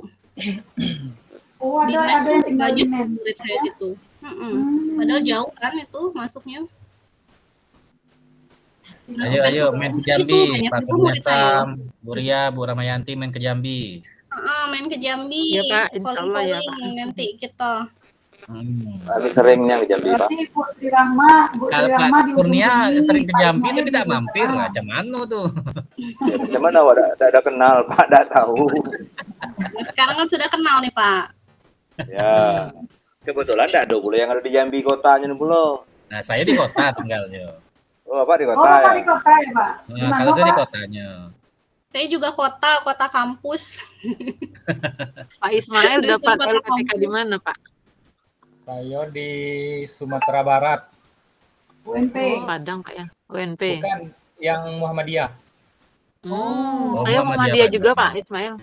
Oh, Di ada Nes yang tuh tinggal di banyak Nes. murid saya situ. Hmm. Padahal jauh kan itu masuknya. Nah, Ayo ayo sopir-sopir main ke itu Jambi, banyak Pak juga murid saya. Sam, Bu Ria, Bu Ramayanti main ke Jambi. Main ke Jambi. Iya, Pak. Insya Allah ya, Pak. Calling-calling nanti kita. Kami seringnya ke Jambi, Pak. Berarti Bu Sri Rahma, Bu Sri Kalau Pak Rahma di Kurnia ujung sering ke Pak Jambi Ismail tapi tidak di mampir Jakarta. lah, macam mana tuh? Ya, macam mana, Pak? Tidak kenal, Pak. Tidak tahu. Nah, sekarang kan sudah kenal nih, Pak. Ya. Kebetulan tidak ada pula yang ada di Jambi kotanya nih pula. Nah saya di kota tinggalnya. Oh, Bapak di Oh, kota Bapak ya? di kota ya, Pak? Di Nah, mana, kalau saya di Pak? kotanya. Saya juga kota kampus. Pak Ismail Dosen dapat kota LPTK di kampus. mana Pak? Saya di Sumatera Barat, UNP. Oh, Padang Pak ya. UNP. bukan yang Muhammadiyah. Oh, Saya Muhammadiyah Muhammadiyah juga Padang. Pak Ismail.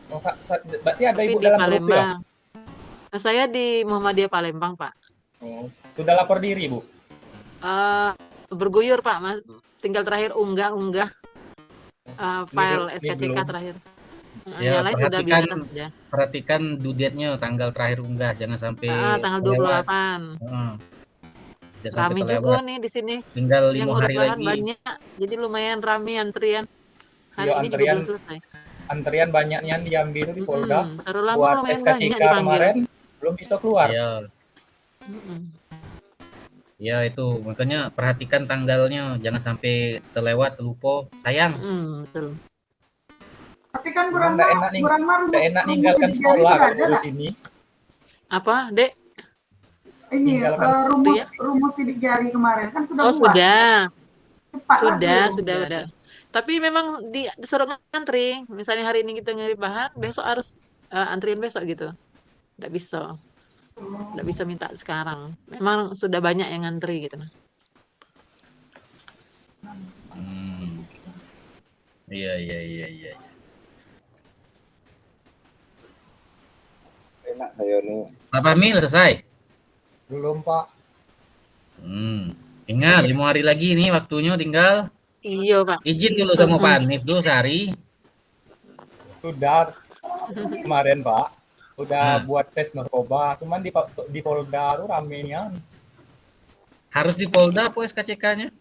Oh, berarti ada Tapi ibu di dalam grup ya? Palembang. Nah, saya di Muhammadiyah Palembang Pak. Oh, sudah lapor diri, Bu? Berguyur Pak, Mas. Tinggal terakhir unggah file Ini SKCK belum. terakhir. Ya, Yang lain sudah perhatikan biasa saja. perhatikan due date-nya tanggal terakhir unggah, jangan sampai Tanggal kelewat. 28. Heeh. Jangan sampai Rame juga kelewat. nih di sini. Tinggal Yang 5 ngurus hari lahan lagi. banyak. Jadi lumayan rame antrian. Hari Iya, ini juga antrian belum selesai. Antrian banyaknya di Jambi itu di Polda. Sarulama Buat lumayan SKCK banyak dipanggil. kemarin belum bisa keluar. Iya. Mm-mm. Ya itu makanya perhatikan tanggalnya, jangan sampai terlewat, lupa, sayang. Betul. Tapi kan Bu Cuman Ranma, Bu Ranma nggak enak rumus ninggalkan sidik jari sekolah sudah kalau ada ngurus nggak? ini. Apa, Dek? Ini Tinggalkan rumus ya? rumus sidik jari kemarin kan sudah Oh, buat. sudah. Cepat Sudah, lagi. sudah. Tapi memang disuruh ngantri. Misalnya hari ini kita ngirim bahan, besok harus antrian besok gitu. Nggak bisa. Nggak bisa minta sekarang. Memang sudah banyak yang ngantri gitu. Iya. Enak saya nih. Pak Fahmi udah selesai? Belum, Pak. Ingat 5 hari lagi nih waktunya tinggal. Iya, Pak. Izin dulu sama Pak Hanif dulu sehari. Sudah kemarin, Pak. Udah Nah. buat tes narkoba, cuman di Polda tuh ramenya. Harus di Polda apa SKCK-nya?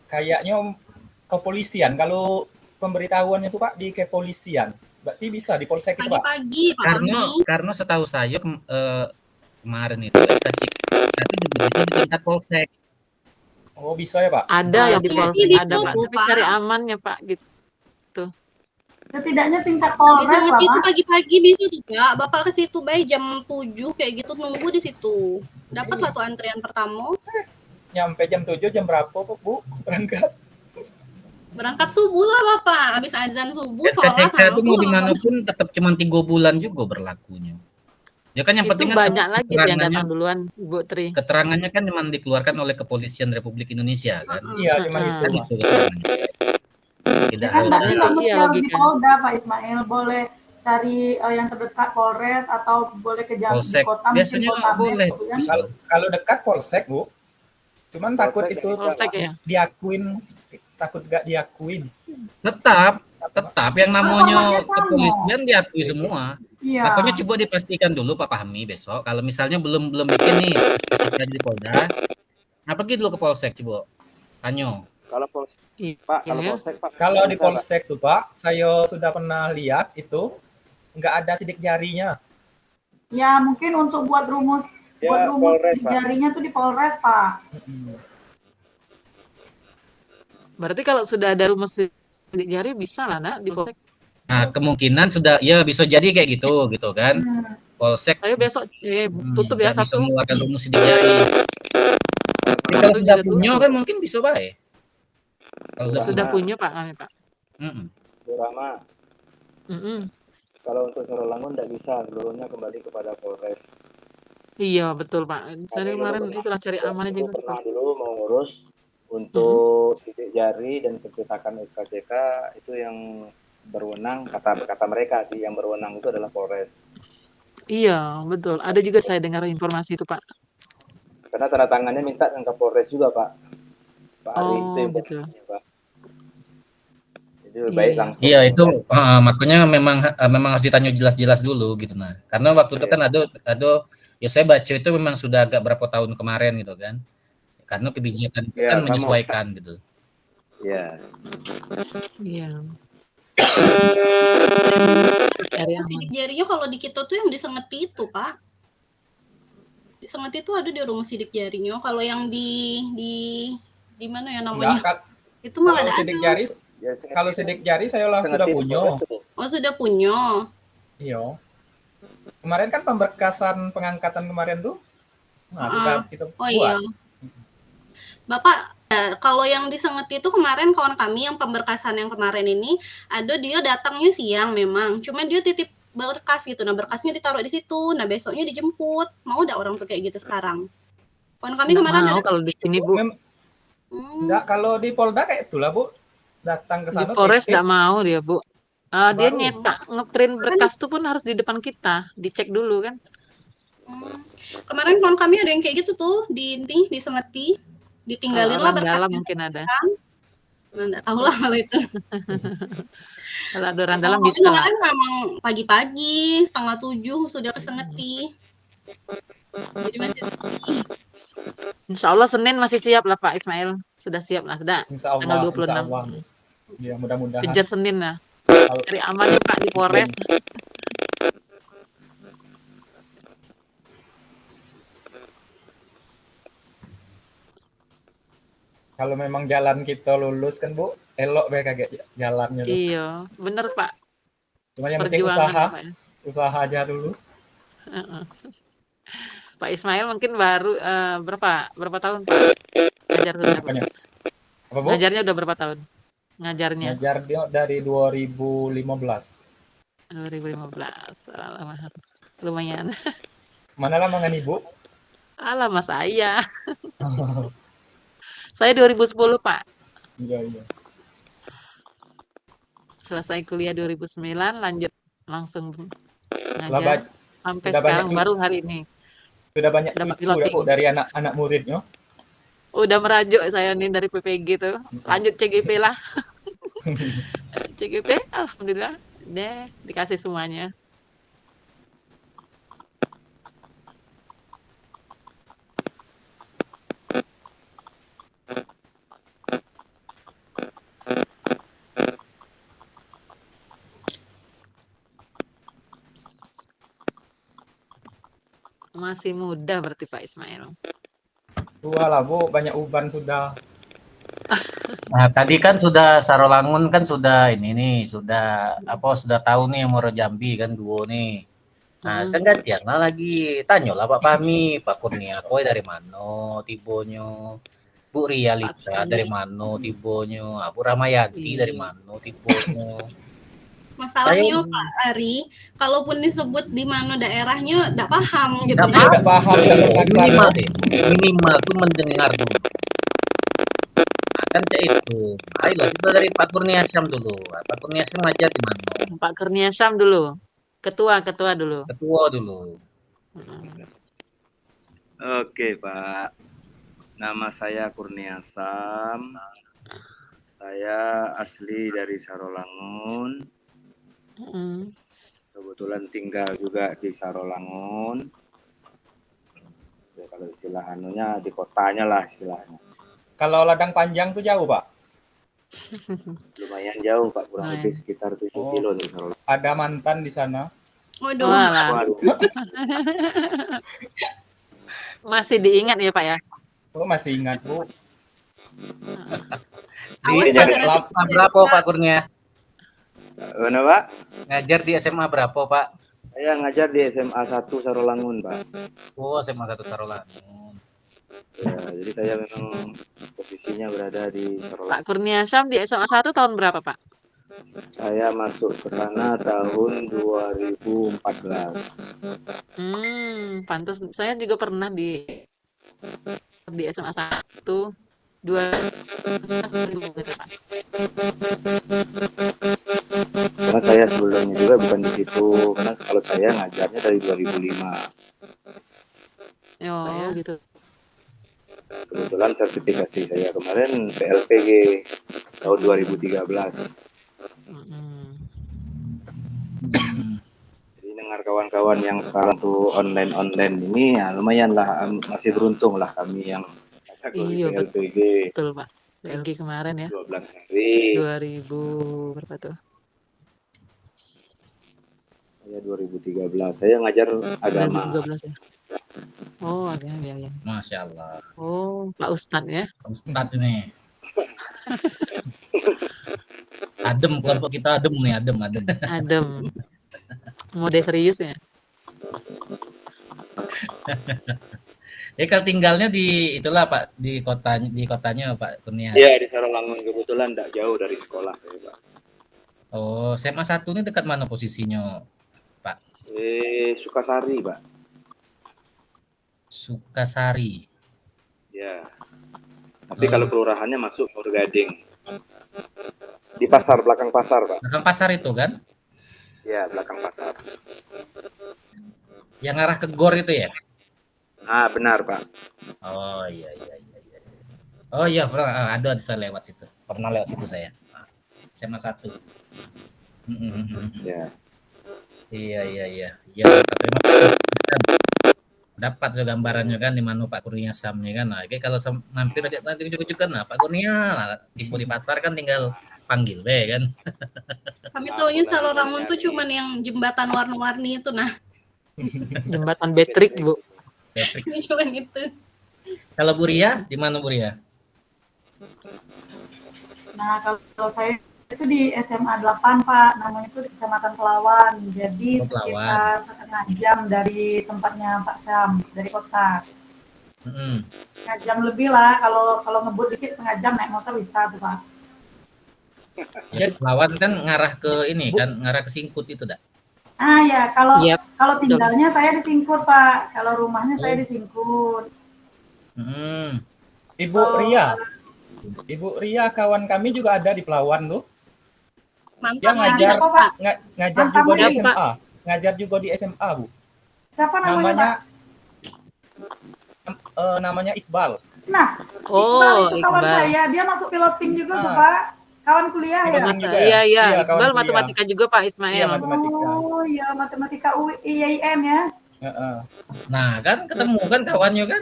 Kayaknya kepolisian. Kalau pemberitahuannya tuh Pak di kepolisian. Berarti bisa di polsek itu Pak. Pagi-pagi, Pak Fahmi. Karena setahu saya kemarin itu SKCK itu juga bisa di tingkat polsek. Oh bisa ya Pak? Ada yang di Harusnya polsek, sih bisa ada Pak. tuh, Tapi Pak. cari amannya Pak gitu. Setidaknya tingkat Di Polres Sengeti lah, itu Pak. pagi-pagi bisa tuh Pak. Bapak ke situ baik jam 7 kayak gitu nunggu di situ. Dapat lah tuh antrian pertama. Nyampe jam 7 jam berapa Bu berangkat? Berangkat subuh lah Bapak. Habis azan subuh sholat SKCK itu mau langsung. dimanapun tetap cuma 3 bulan juga berlakunya. Ya kan yang Itu penting kan banyak lagi yang keterangannya, datang duluan, Ibu Tri. keterangannya kan cuma dikeluarkan oleh Kepolisian Republik Indonesia kan. Iya cuma itu Kan Pak. itu keterangannya. Tidak Kan Sebenarnya nggak sih mesti iya harus di logika. Polda, Pak Ismail. Boleh cari yang terdekat Polres atau boleh ke jam di Polsek kota, biasanya mungkin kota boleh. gitu kan. Bisa. Kalau dekat polsek Bu. Cuman takut Polsek itu Polsek ya. diakuin, takut gak diakuin. Tetap yang namanya Formatnya sama. kepolisian diakui semua. Iya. Makanya coba dipastikan dulu Pak Fahmi besok kalau misalnya belum bikin nih SKCK di Polda. Nah, pergi dulu ke polsek coba. Tanyo. Kalau polsek Iya, Pak, kalau ya. polsek Pak. Kalau di bisa, Pak. polsek tuh Pak, saya sudah pernah lihat itu nggak ada sidik jarinya. Ya mungkin untuk buat rumus Ya, Polres, Pak. jarinya tuh di Polres, Pak. Berarti kalau sudah ada rumus sidik jari bisa lah nak di polsek. Nah, kemungkinan sudah ya bisa jadi kayak gitu kan. Polsek Ayo besok tutup ya nggak bisa satu. mengeluarkan rumus sidik jari. Tapi kalau Itu sudah juga punya tutup. kan mungkin bisa baik. Kalau Sudah Nah. punya Pak kami Pak. Mm-mm. Bu Rama, kalau untuk Sorolangun tidak bisa, seluruhnya kembali kepada Polres. Iya betul Pak. Saya Kami kemarin dulu itulah cari amannya dulu juga. pernah dulu mau ngurus untuk sidik jari dan pencetakan SKCK itu yang berwenang, kata mereka sih yang berwenang itu adalah Polres. Iya betul. Ada juga saya dengar informasi itu Pak. Karena tanda tangannya minta ke Polres juga Pak. Pak Ari Oh, itu yang gitu. posisinya, Pak. Jadi lebih baik Iya. langsung. Iya itu makanya memang harus ditanya jelas-jelas dulu gitu nah. Karena waktu itu kan ada ya saya baca itu memang sudah agak berapa tahun kemarin gitu kan. Karena kebijakan itu Iya, kan sama. menyesuaikan gitu. Iya. Iya. Cari aman. Sidik jarinya kalau di kita tuh yang di Sengeti itu Pak. Di Sengeti itu ada di rumus sidik jarinya. Kalau yang di mana ya namanya? Enggak, Itu malah kalau ada. sidik jari, Ya, kalau sidik jari saya lah sudah Sengeti punya. Polres tuh. Oh sudah punya. Iya. Kemarin kan pemberkasan pengangkatan kemarin tuh. Nah, kita Oh buat. iya. Bapak, kalau yang di Sengeti itu kemarin kawan kami yang pemberkasan yang kemarin ini, ada dia datangnya siang memang. Cuma dia titip berkas gitu. Nah, berkasnya ditaruh di situ. Nah, besoknya dijemput. Mau enggak orang tuh kayak gitu sekarang? Kawan kami Nggak kemarin mau ada kalau di sini Bu. Enggak, kalau di Polda kayak itulah, Bu. Datang ke Di sana Polres titip. nggak mau dia Bu. Dia Baru. nyetak ngeprint berkas tuh pun harus di depan kita, dicek dulu kan. Kemarin kawan kami ada yang kayak gitu tuh di Sengeti. Ditinggalin lah Orang dalam berkasnya. mungkin ada. Nah, enggak tahu lah kalau itu. Kalau ada orang dalam Tapi bisa lah. kemarin memang pagi-pagi 6:30 sudah ke Sengeti. Jadi masih sepi. Insya Allah Senin masih siap lah Pak Ismail. Sudah siap lah, sudah. Insya Allah, Tanggal insya 26. Allah. Ya, mudah-mudahan. Kejar Senin lah. Kalau- Cari amannya Pak di Polres. Kalau memang jalan kita lulus kan Bu, elok be kaget jalannya tuh. Iya, bener Pak. Cuma yang penting Perjuangan usaha, ya Pak ya. usaha aja dulu. Heeh. Pak Ismail mungkin baru berapa tahun Pak ngajar sudah Pak? Apanya? Apa Bu? Ngajarnya udah berapa tahun? Ngajarnya Ngajar dia dari 2015. 2015. Alah, lumayan. Mana lamangan Ibu? Alah Mas saya. Saya 2010 Pak. Iya, iya. Selesai kuliah 2009 lanjut langsung Lah, ngajar sampai sudah sekarang banyak baru hari ini. sudah banyak Dapat cucu udah piloting. Bu dari anak-anak muridnya. Udah merajuk saya nih dari PPG tuh. Lanjut CGP lah. CGP alhamdulillah deh dikasih semuanya. Masih muda berarti Pak Ismail. Tua lah Bu, banyak uban sudah. Nah, tadi kan sudah Sarolangun kan sudah ini nih, sudah sudah tahu nih yang Muaro Jambi kan duo nih. Nah, kan gantian lah lagi. Tanyalah Pak Fahmi, Pak Kurnia kowe dari mana tibonyo? Bu Ria Lita dari mana tibonyo? Bu Ramayati dari mana tibonyo? Masalahnya Pak Ari, kalaupun disebut di mana daerahnya, enggak paham gitu. Nggak Nah, Tidak paham minimal tuh mendengar dulu. Nah, kan cek itu. Ayolah kita dari Pak Kurnia Syam dulu. Pak Kurnia Syam ngajar di mana? Pak Kurnia Syam dulu. Ketua dulu. Ketua dulu. Oke, Pak. Nama saya Kurnia Sam. Saya asli dari Sarolangun. Kebetulan tinggal juga di Sarolangun. Ya, kalau istilah anunya di kotanya lah istilahnya. Kalau ladang panjang tuh jauh Pak. Lumayan jauh Pak, kurang lebih sekitar 7 kilo nih Sarolangun. Ada mantan di sana. waduh. Waduh. Masih diingat ya Pak ya? Oh, masih ingat Bu. Awas Di ada SMA berapa Pak Kurnia? Mana Pak? Ngajar di SMA berapa Pak? Saya ngajar di SMA 1 Sarolangun Pak. Oh, SMA 1 Sarolangun. Ya, jadi saya memang posisinya berada di Sarolangun. Pak Kurnia Syam di SMA 1 tahun berapa Pak? Saya masuk ke sana tahun 2014. Pantas saya juga pernah di SMA 1 2000 gitu Pak. Karena saya sebelumnya juga bukan di situ, karena kalau saya ngajarnya dari 2005. Oh, gitu. Kebetulan sertifikasi saya kemarin PLPG tahun 2013. Jadi dengar kawan-kawan yang sekarang tuh online ini, ya lumayan lah, masih beruntung lah kami yang Iya, PLPG. Betul Pak. PLG kemarin ya. 12 hari. 2000 berapa tuh? Saya 2013. Saya ngajar agama. 2013 ya. Oh, agama ya. Masya Allah. Oh, Pak Ustadz ya. Ustadz ini. Adem, kelompok kita adem nih, adem. Adem. Mode serius ya. Ya kalau tinggalnya di itulah Pak, di kotanya Pak Kurnia. Iya, di Sarolangun, kebetulan tidak jauh dari sekolah saya, Pak. Oh, SMA 1 ini dekat mana posisinya, Pak? Sukasari, Pak. Sukasari. Ya. Tapi kalau kelurahannya masuk Purgading. Di pasar, belakang pasar, Pak. Belakang pasar itu kan? Ya, belakang pasar. Yang arah ke Gor itu ya? Ah, benar, Pak. Oh iya. Oh iya, pernah ada saya lewat situ. Pernah lewat situ saya. SMA 1. Ya. Iya. Ya, terima kasih. Dapat so gambarannya kan di mana Pak Kurnia Sam nih kan. Nah, kalau mampir aja nanti ujuk-ujuk kan, nah, Pak Kurnia tipu di pasar kan tinggal panggil deh kan. Kami taunya Sarolangun tuh cuman yang jembatan warna-warni itu nah. Jembatan Betrik, Bu. Patrick. Cuman itu. Kalau Bu Ria, di mana Bu Ria? Nah, kalau saya itu di SMA 8, Pak. Namanya itu di Kecamatan Pelawan. Jadi Oh, Pelawan. sekitar setengah jam dari tempatnya Pak Syam, dari kota. Mm-mm. Setengah jam lebih lah. Kalau ngebut dikit setengah jam naik motor bisa tuh, Pak. Jadi Pelawan kan ngarah ke ini Bu. kan, ngarah ke Singkut itu, dak? Ah ya, kalau Iya, kalau betul. tinggalnya saya di Singkut, Pak. Kalau rumahnya saya Oh. di Singkut. Mm. Ibu Kalau Ria. Ibu Ria kawan kami juga ada di Pelawan tuh. Dia Mantan lagi ngajar Siapa, Pak? ngajar Mantan juga di lagi? SMA. Ngajar juga di SMA, Bu. Siapa namanya, Namanya Pak? namanya Iqbal. Nah, Iqbal Oh, itu kawan Iqbal. saya. Dia masuk pilot tim juga tuh, Ah. Pak. Kawan kuliah ya? Pilot tim juga ya? Iya, iya. Iya, kawan Iqbal kuliah. matematika juga Pak Iya, Ismail. matematika. Oh iya, matematika IAIN ya. Heeh. Nah, kan ketemu kan kawannya kan?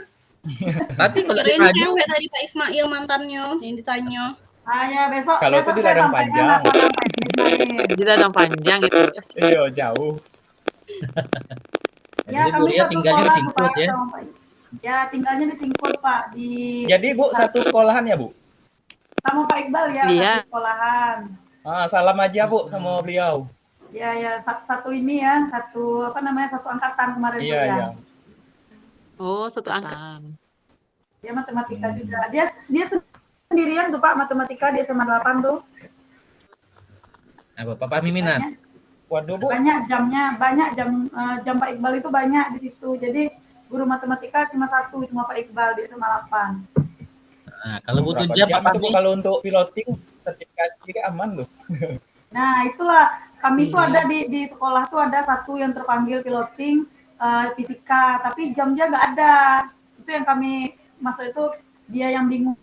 Tadi kalau Kirain ditanya, cewek tadi Pak Ismail mantannya yang ditanya. Ah ya, besok Kalau itu besok di saya ladang sampaikan panjang. apa Pak Ismail. Di ladang panjang itu. Iya, jauh. Ya, jadi Bu kami Ria satu tinggalnya di sekolah tuh, Singkut Pak, ya? sama Pak. Ya, tinggalnya di Singkut, Pak, di Jadi Bu satu sekolahan ya, Bu? sama Pak Iqbal ya, Iya. satu sekolahan. Salam aja Bu sama beliau. Ya, ya, satu ini ya, satu apa namanya, satu angkatan kemarin tuh Iya, ya. iya. Oh, satu angkatan. Dia matematika juga. Dia sendirian tuh Pak, matematika di SMA 8 tuh. Apa Papa minat? Waduh, Bu. Banyak jamnya, banyak jam Pak Iqbal itu banyak di situ. Jadi guru matematika cuma satu, cuma Pak Iqbal di SMA 8. Nah, kalau butuh Berapa jam jam Papa itu, Bu, Mi? kalau untuk piloting sertifikasi aman loh. Nah, itulah kami tuh Iya. ada di sekolah tuh ada satu yang terpanggil piloting fisika, tapi jamnya nggak ada. Itu yang kami masuk itu dia yang bingung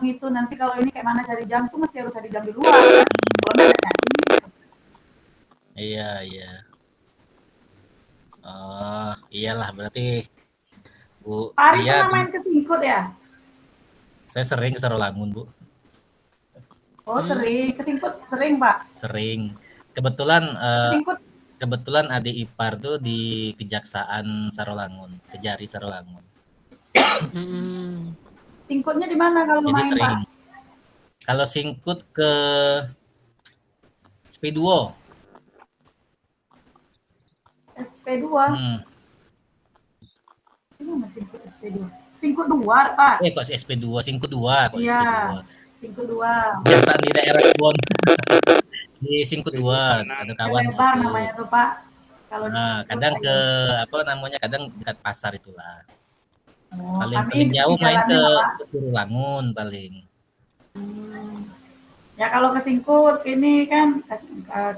itu nanti kalau ini kayak mana cari jam tuh mesti harus cari jam di luar kan. Kalau nggak ada cari. Iya, iya. Oh, iyalah berarti Bu Pak Ari Ria, pernah main ke Singkut ya? saya sering ke Sarolangun, Bu. Oh sering, ke Singkut sering Pak. Sering. Kebetulan Ke Singkut kebetulan adik ipar tuh di Kejaksaan Sarolangun, Kejari Sarolangun. Hmm. Singkutnya di mana kalau Jadi main sering. Pak? Kalau Singkut ke SP2. SP2. Ini mana Singkut SP2? Singkut 2 Pak. Kok SP2, Singkut 2, kok Iya. SP2. Singkut 2. Kejaksaan di daerah Kebon. Di Singkut 2 ada kawan di Lebar situ. namanya tuh Pak. Kalau di Nah, Singkut, kadang Pak, ke ya. apa namanya? Kadang dekat pasar itulah. Oh, Paling kami jauh di main jalannya, Pak. ke Surulangun paling. Ya kalau ke Singkut ini kan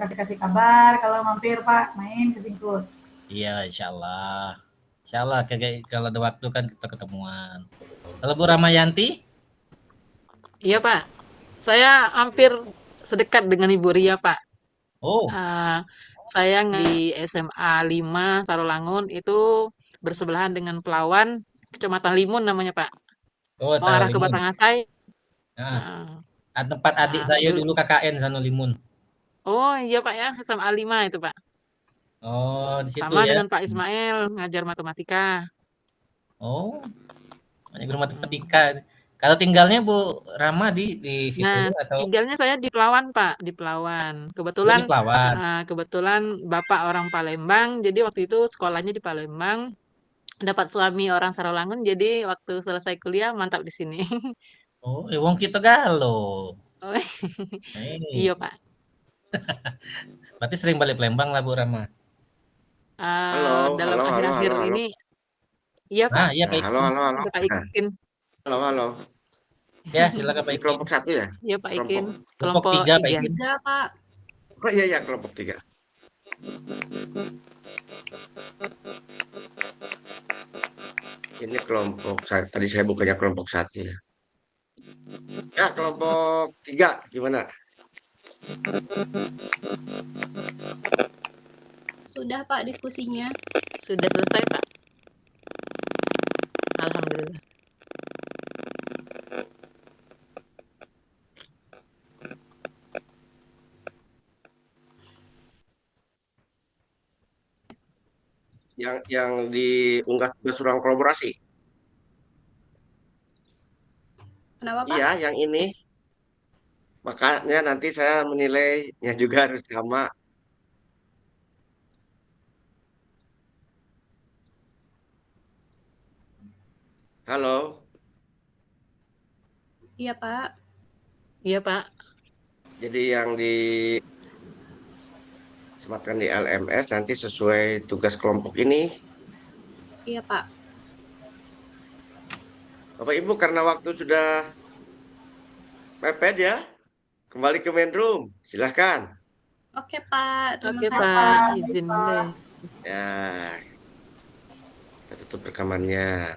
kasih kabar kalau mampir Pak main ke Singkut. Iya, insyaallah. Insyaallah kalau ada waktu kan kita ketemuan. Kalau Bu Ramayanti? Iya Pak. Saya hampir sedekat dengan Ibu Ria Pak. Oh, Saya di SMA 5 Sarolangun itu bersebelahan dengan Pelawan, Kecamatan Limun namanya Pak. oh Mau tahu arah ke Limun. Batangasai. Nah, tempat adik Nah, saya dulu. dulu KKN sana Limun. Oh iya Pak ya, SMA 5 itu Pak. Oh, di situ Sama ya. dengan Pak Ismail, ngajar matematika. Oh, banyak guru matematika. Kalau tinggalnya Bu Rama di situ Nah, atau tinggalnya saya di Pelawan Pak, di Pelawan. di Kebetulan Pelawan? kebetulan Bapak orang Palembang, jadi waktu itu sekolahnya di Palembang. Dapat suami orang Sarolangun, jadi waktu selesai kuliah mantap di sini. Oh, wong kita galo. Oh, Iya. iya Pak. Berarti sering balik Palembang lah Bu Rama. Halo, Dalam halo, halo, akhir-akhir halo, halo. ini, iya Nah, Pak. iya Pak Nah, halo, Ikin. halo, halo. Ada Pak Ikin. Halo, halo. Ya, silakan Pak Di Ikin. kelompok 1 ya? Iya Pak Ikin. Kelompok Kelompok 3 Pak 3. Ikin. Enggak, Pak. Oh iya, iya, kelompok 3. Ini kelompok tadi saya bukanya kelompok 1 ya. Ya, kelompok 3 gimana? Sudah, Pak, diskusinya. Sudah selesai Pak. Alhamdulillah. Yang diunggah tugas ruang kolaborasi. Kenapa, Pak? Iya, yang ini. Makanya nanti saya menilainya juga harus sama. Halo. Iya, Pak. Iya, Pak. Jadi yang disematkan di LMS nanti sesuai tugas kelompok ini. Iya, Pak. Bapak Ibu karena waktu sudah mepet ya, kembali ke main room. Silahkan. Oke, Pak. Terima Oke, kasih. Pak. Izin deh. Ya, kita tutup rekamannya.